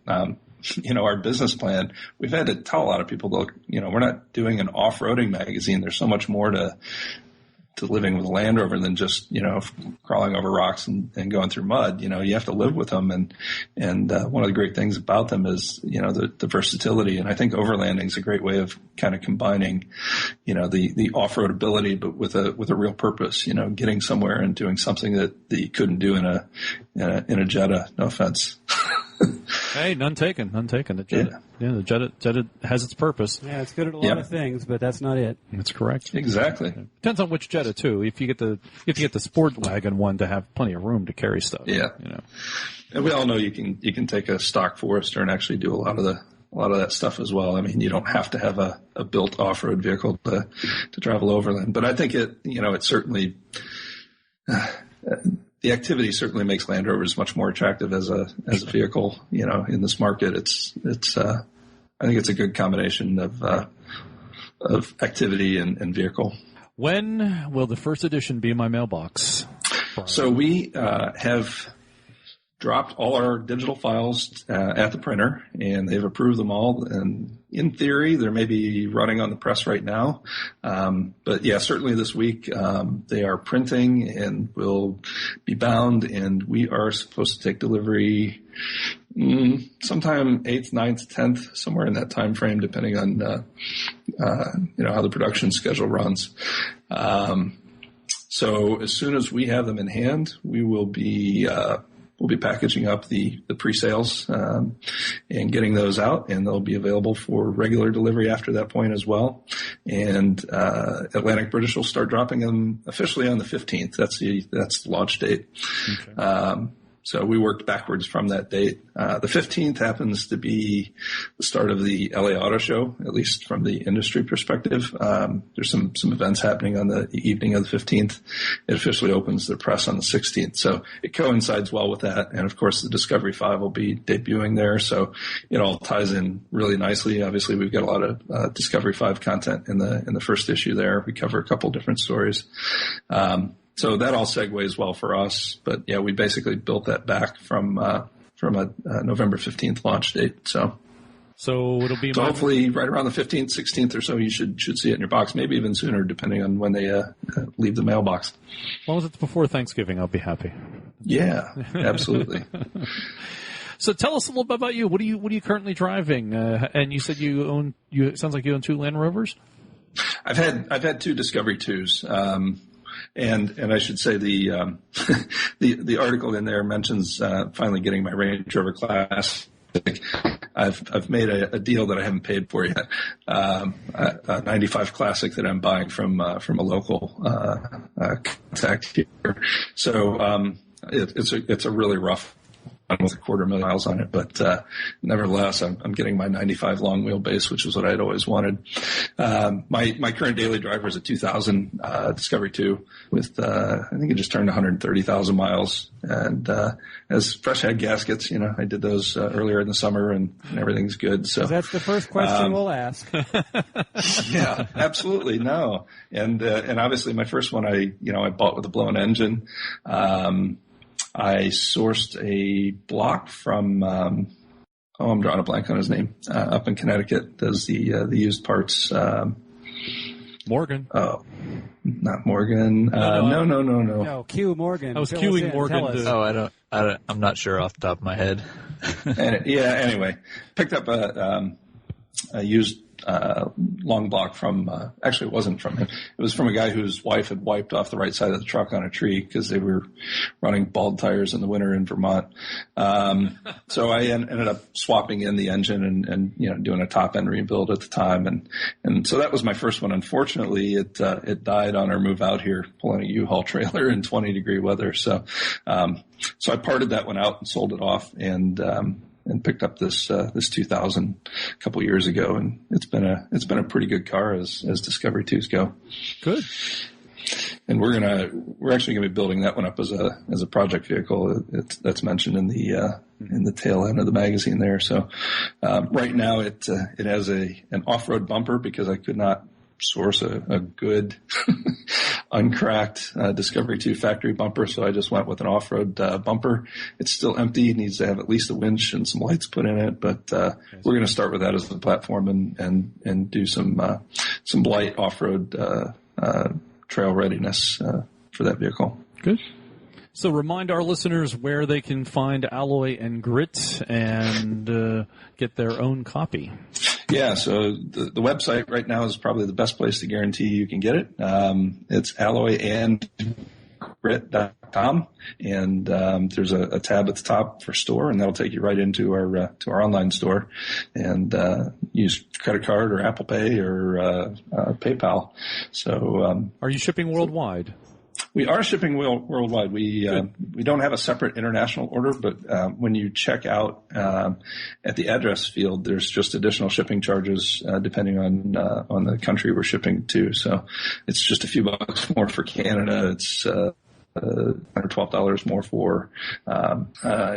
Our business plan, we've had to tell a lot of people, look, we're not doing an off-roading magazine. There's so much more to living with a Land Rover than just, crawling over rocks and going through mud. You have to live with them. And one of the great things about them is, the versatility. And I think overlanding is a great way of kind of combining, the off-road ability, but with a real purpose, getting somewhere and doing something that you couldn't do in a Jetta. No offense. Hey, none taken. The Jetta has its purpose. Yeah, it's good at a lot of things, but that's not it. That's correct. Exactly. Depends on which Jetta too. If you get the sport wagon one to have plenty of room to carry stuff. Yeah. And we all know you can take a stock Forester and actually do a lot of that stuff as well. I mean, you don't have to have a built off-road vehicle to travel overland, but I think it certainly. The activity certainly makes Land Rovers much more attractive as a vehicle, in this market. I think it's a good combination of activity and vehicle. When will the first edition be in my mailbox? Bryan? So we have dropped all our digital files at the printer, and they've approved them all. And in theory, they're maybe running on the press right now. But yeah, certainly this week they are printing and will be bound, and we are supposed to take delivery sometime 8th, 9th, 10th, somewhere in that time frame, depending on how the production schedule runs. So as soon as we have them in hand, we will be we'll be packaging up the pre-sales and getting those out, and they'll be available for regular delivery after that point as well. And Atlantic British will start dropping them officially on the 15th. That's the launch date. Okay. So we worked backwards from that date. The 15th happens to be the start of the LA Auto Show, at least from the industry perspective. There's some events happening on the evening of the 15th. It officially opens the press on the 16th. So it coincides well with that. And of course, the Discovery 5 will be debuting there. So it all ties in really nicely. Obviously, we've got a lot of Discovery 5 content in the first issue there. We cover a couple different stories. So that all segues well for us, but yeah, we basically built that back from a November 15th launch date. So it'll be hopefully right around the 15th, 16th or so. You should see it in your box, maybe even sooner, depending on when they leave the mailbox. As long as it's before Thanksgiving, I'll be happy. Yeah, absolutely. So tell us a little bit about you. What are you currently driving? And you said it sounds like you own 2 Land Rovers? I've had 2 Discovery 2s. And I should say the article in there mentions finally getting my Range Rover Classic. I've made a deal that I haven't paid for yet. A 95 Classic that I'm buying from a local contact here. So it's a really rough one with 250,000 miles on it, but nevertheless, I'm getting my 95 long wheelbase, which is what I'd always wanted. My current daily driver is a 2000 Discovery 2 with I think it just turned 130,000 miles, and as fresh head gaskets. I did those earlier in the summer, and everything's good. So that's the first question we'll ask. Yeah, absolutely. No, and obviously my first one I bought with a blown engine. I sourced a block from, I'm drawing a blank on his name, up in Connecticut, does the used parts. Morgan. Oh, not Morgan. No. No, Q Morgan. I was queuing Morgan. I'm not sure off the top of my head. Anyway, picked up a used long block from, actually it wasn't from him. It was from a guy whose wife had wiped off the right side of the truck on a tree because they were running bald tires in the winter in Vermont. So I ended up swapping in the engine and doing a top end rebuild at the time. And so that was my first one. Unfortunately, it died on our move out here, pulling a U-Haul trailer in 20-degree weather. So I parted that one out and sold it off and picked up this 2000 a couple years ago, and it's been a pretty good car as Discovery 2s go. Good. And we're actually gonna be building that one up as a project vehicle. That's mentioned in the tail end of the magazine there. So right now it has an off-road bumper because I could not source a good uncracked Discovery 2 factory bumper, so I just went with an off-road bumper. It's still empty. It needs to have at least a winch and some lights put in it, but we're going to start with that as the platform and do some light off-road trail readiness for that vehicle. Good. So remind our listeners where they can find Alloy+Grit and get their own copy. Yeah, so the website right now is probably the best place to guarantee you can get it. It's alloyandgrit.com, and there's a tab at the top for store, and that'll take you right into our online store. And use credit card or Apple Pay or PayPal. So, are you shipping worldwide? We are shipping worldwide. We don't have a separate international order, but when you check out at the address field, there's just additional shipping charges depending on the country we're shipping to. So it's just a few bucks more for Canada. It's $12 more for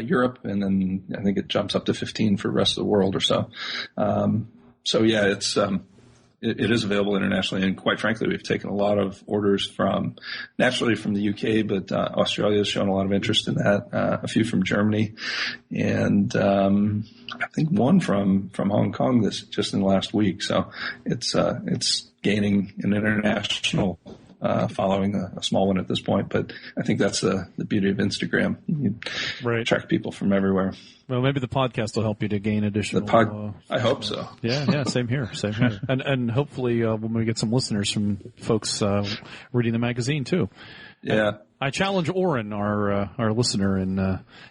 Europe, and then I think it jumps up to $15 for the rest of the world or so. So yeah, it's it is available internationally, and quite frankly, we've taken a lot of orders naturally from the UK, but Australia has shown a lot of interest in that. A few from Germany, and I think one from Hong Kong just in the last week. So it's gaining an international following, a small one at this point, but I think that's the beauty of Instagram. You can track people from everywhere. Well, maybe the podcast will help you to gain additional. I hope so. Yeah, same here. And hopefully when we get some listeners from folks reading the magazine too. Yeah. I challenge Oren, our listener in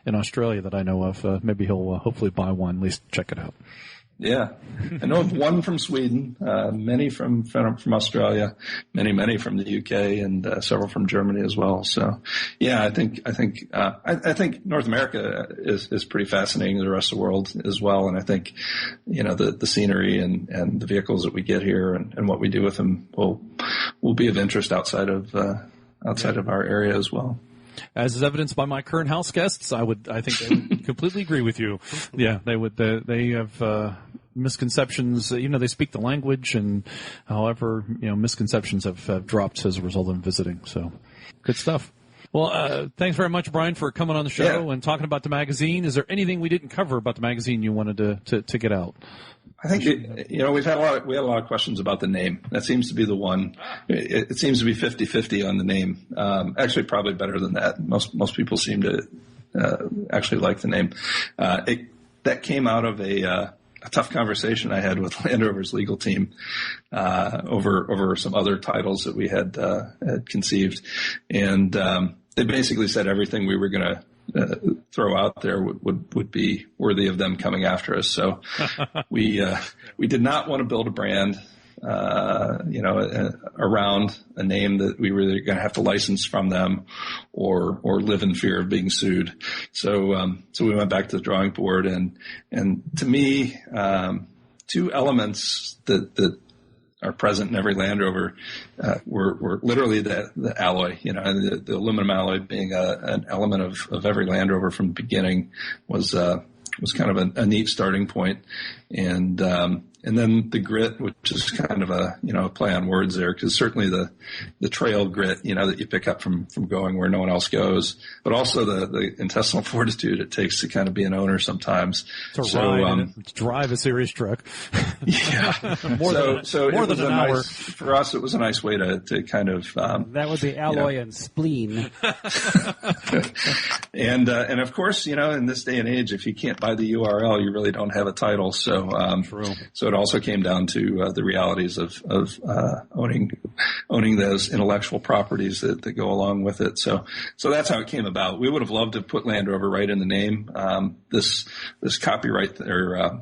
Australia that I know of. Maybe he'll hopefully buy one, at least check it out. Yeah, I know of one from Sweden, many from Australia, many from the UK, and several from Germany as well. So, yeah, I think North America is pretty fascinating. The rest of the world as well, and I think the scenery and the vehicles that we get here and what we do with them will be of interest outside of our area as well. As is evidenced by my current house guests, I think they would completely agree with you. Yeah, they would. They have misconceptions. They speak the language, and however, misconceptions have dropped as a result of visiting. So, good stuff. Well, thanks very much, Bryan, for coming on the show and talking about the magazine. Is there anything we didn't cover about the magazine you wanted to get out? I think we had a lot of questions about the name. That seems to be the one. It seems to be 50-50 on the name. Actually, probably better than that. Most people seem to actually like the name. That came out of a tough conversation I had with Land Rover's legal team over some other titles that we had conceived, and they basically said everything we were going to throw out there would be worthy of them coming after us. So we did not want to build a brand, around a name that we were either going to have to license from them or live in fear of being sued. So we went back to the drawing board, and to me, two elements that are present in every Land Rover were literally the alloy, and the aluminum alloy being an element of every Land Rover from the beginning was kind of a neat starting point. And then the grit, which is kind of a play on words there, because certainly the trail grit, that you pick up from going where no one else goes, but also the intestinal fortitude it takes to kind of be an owner sometimes. To drive a series truck. Yeah. more than an hour. For us, it was a nice way to kind of that would be alloy and spleen. And of course, in this day and age, if you can't buy the URL, you really don't have a title. So True. So it also came down to the realities of owning those intellectual properties that go along with it. So that's how it came about. We would have loved to put Land Rover right in the name. This copyright or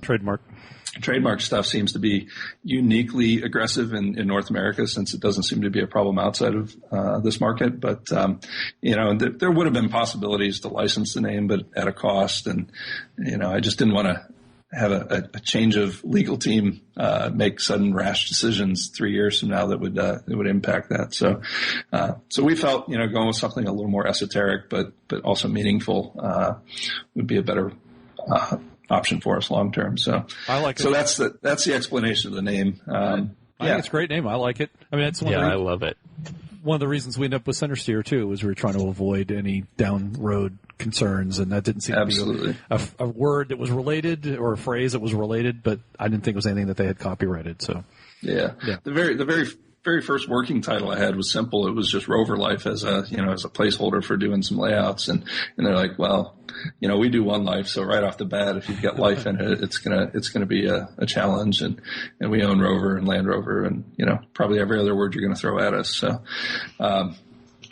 trademark stuff seems to be uniquely aggressive in North America, since it doesn't seem to be a problem outside of this market. But there would have been possibilities to license the name, but at a cost. And I just didn't want to have a change of legal team make sudden rash decisions 3 years from now that would impact that. So we felt going with something a little more esoteric but also meaningful would be a better option for us long term. So I like it. So that's the explanation of the name. I think it's a great name. I like it. I mean, it's I love it. One of the reasons we ended up with Centresteer too was we were trying to avoid any down road concerns, and that didn't seem to be a word that was related or a phrase that was related, but I didn't think it was anything that they had copyrighted. So yeah. The very first working title I had was simple. It was just Rover Life as a placeholder for doing some layouts, and they're like, well, we do one life, so right off the bat, if you've got life in it, it's gonna be a challenge, and we own Rover and Land Rover, and probably every other word you're gonna throw at us. So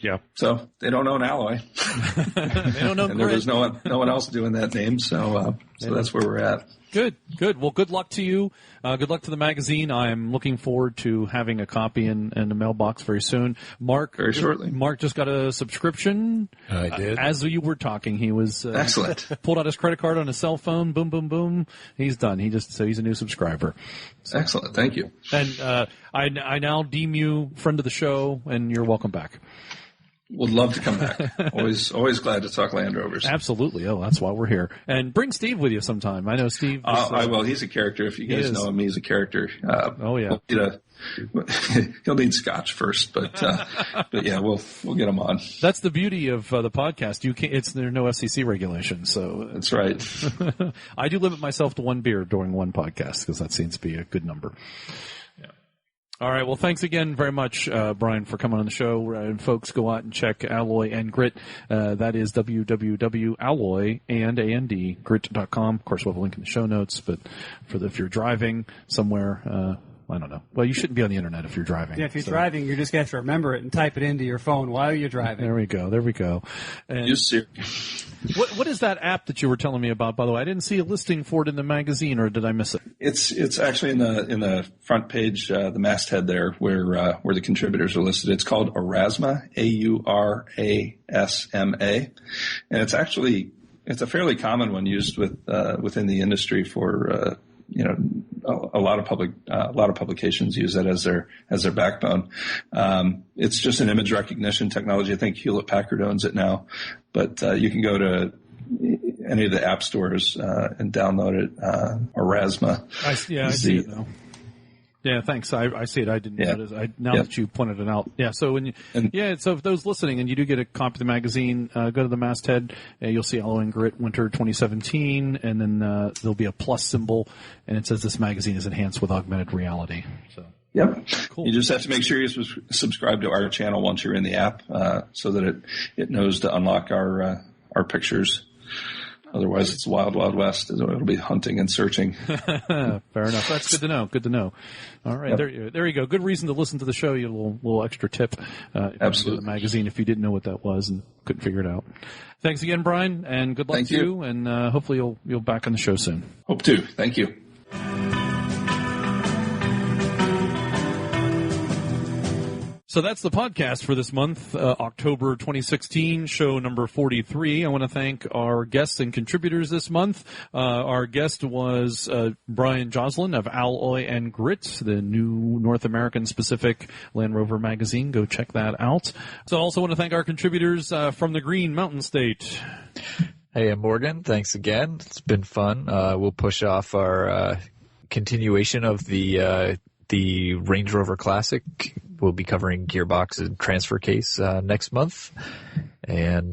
yeah. So they don't own Alloy. They don't own and Grit. There's no one else doing that name. So that's where we're at. Good. Well, good luck to you. Good luck to the magazine. I'm looking forward to having a copy in the mailbox very soon. Mark, very shortly. Mark just got a subscription. I did. As you were talking, he was excellent. Pulled out his credit card on his cell phone. Boom, boom, boom. He's done. So he's a new subscriber. So, excellent. Thank you. And I now deem you friend of the show, and you're welcome back. Would love to come back. Always glad to talk Land Rovers. Absolutely. Oh, that's why we're here. And bring Steve with you sometime. I know Steve. I will. He's a character. If you guys know him, he's a character. Oh yeah. He'll need scotch first, but yeah, we'll get him on. That's the beauty of the podcast. There are no FCC regulations, so that's right. I do limit myself to one beer during one podcast because that seems to be a good number. All right. Well, thanks again very much, Bryan, for coming on the show. And folks, go out and check Alloy and Grit. That is www.alloyandgrit.com. Of course, we'll have a link in the show notes, but if you're driving somewhere, I don't know. Well, you shouldn't be on the internet if you're driving. Yeah, if you're driving, you're just going to have to remember it and type it into your phone while you're driving. There we go. And you see. What is that app that you were telling me about, by the way? I didn't see a listing for it in the magazine, or did I miss it? It's actually in the front page, the masthead there, where the contributors are listed. It's called Aurasma, AURASMA, and it's a fairly common one used within the industry for a lot of publications use it as their backbone. It's just an image recognition technology. I think Hewlett Packard owns it now, but you can go to any of the app stores and download it. Aurasma. I see it now. Yeah, thanks. I see it. I didn't notice. That you pointed it out. Yeah. So so if those listening and you do get a copy of the magazine, go to the masthead. You'll see Alloy and Grit Winter 2017, and then there'll be a plus symbol, and it says this magazine is enhanced with augmented reality. So. Yep. Cool. You just have to make sure you subscribe to our channel once you're in the app, so that it knows to unlock our our pictures. Otherwise, it's wild, wild west. It'll be hunting and searching. Fair enough. That's good to know. Good to know. All right, Yep. there you go. Good reason to listen to the show. You a little extra tip. Absolutely. The magazine if you didn't know what that was and couldn't figure it out. Thanks again, Bryan, and good luck Thank to you. and hopefully you'll back on the show soon. Hope to. Thank you. So that's the podcast for this month, October 2016, show number 43. I want to thank our guests and contributors this month. Our guest was Bryan Joslin of Alloy+Grit, the new North American specific Land Rover magazine. Go check that out. So I also want to thank our contributors from the Green Mountain State. Hey, I'm Morgan. Thanks again. It's been fun. We'll push off our continuation of the Range Rover Classic. We'll be covering gearbox and transfer case next month. And,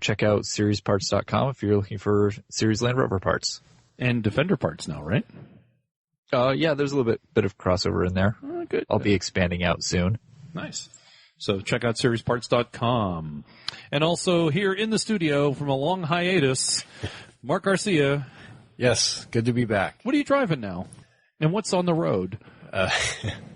check out seriesparts.com if you're looking for Series Land Rover parts. And Defender parts now, right? Yeah, there's a little bit of crossover in there. Good. I'll be expanding out soon. Nice. So check out seriesparts.com. And also here in the studio from a long hiatus, Mark Garcia. Yes, good to be back. What are you driving now? And what's on the road?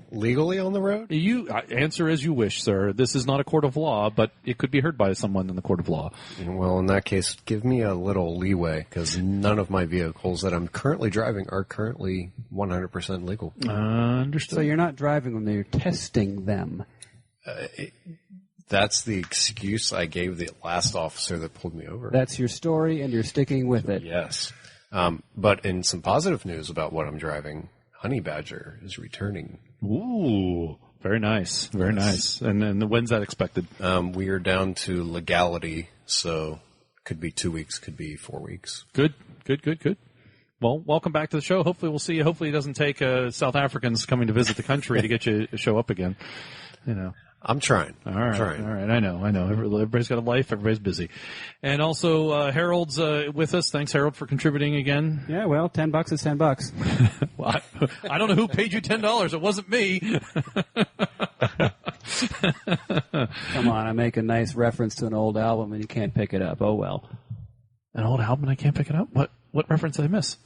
Legally on the road? You answer as you wish, sir. This is not a court of law, but it could be heard by someone in the court of law. Well, in that case, give me a little leeway, because none of my vehicles that I'm currently driving are currently 100% legal. Understood. So you're not driving them, you're testing them. That's the excuse I gave the last officer that pulled me over. That's your story, and you're sticking with it. Yes. But in some positive news about what I'm driving, Honey Badger is returning. Ooh, very nice. Very nice. And when's that expected? We are down to legality, so could be 2 weeks, could be 4 weeks. Good. Well, welcome back to the show. Hopefully we'll see you. Hopefully it doesn't take South Africans coming to visit the country to get you to show up again. I'm trying. All right. I know. Everybody's got a life. Everybody's busy. And also, Harold's with us. Thanks, Harold, for contributing again. Yeah, well, $10 is $10. Well, I don't know who paid you $10. It wasn't me. Come on, I make a nice reference to an old album and you can't pick it up. Oh, well. An old album and I can't pick it up? What reference did I miss?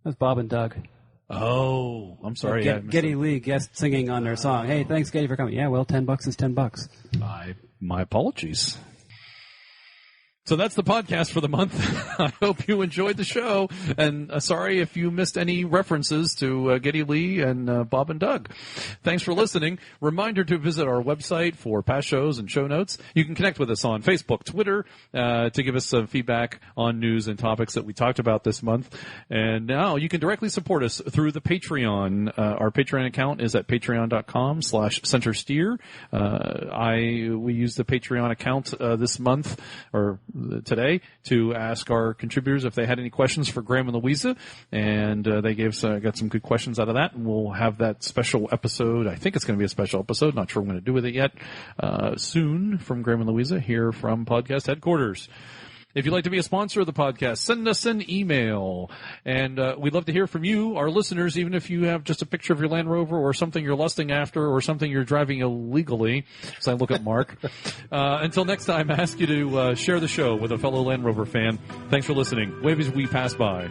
That's Bob and Doug. Oh, I'm sorry. Geddy Lee guest singing on their song. Hey, thanks, Geddy, for coming. Yeah, well, $10 is $10. My apologies. So that's the podcast for the month. I hope you enjoyed the show. And sorry if you missed any references to Geddy Lee and Bob and Doug. Thanks for listening. Reminder to visit our website for past shows and show notes. You can connect with us on Facebook, Twitter, to give us some feedback on news and topics that we talked about this month. And now you can directly support us through the Patreon. Our Patreon account is at patreon.com/Centresteer. We use the Patreon account this month, or today, to ask our contributors if they had any questions for Graham and Louisa, and they got some good questions out of that, and we'll have that special episode. I think it's going to be a special episode. Not sure what I'm going to do with it yet. Soon from Graham and Louisa here from podcast headquarters. If you'd like to be a sponsor of the podcast, send us an email. And we'd love to hear from you, our listeners, even if you have just a picture of your Land Rover or something you're lusting after or something you're driving illegally, as I look at Mark. Until next time, I ask you to share the show with a fellow Land Rover fan. Thanks for listening. Wave as we pass by.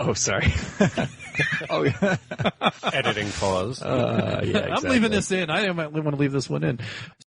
Oh, sorry. Oh, yeah. Editing pause. Yeah, exactly. I'm leaving this in. I might want to leave this one in.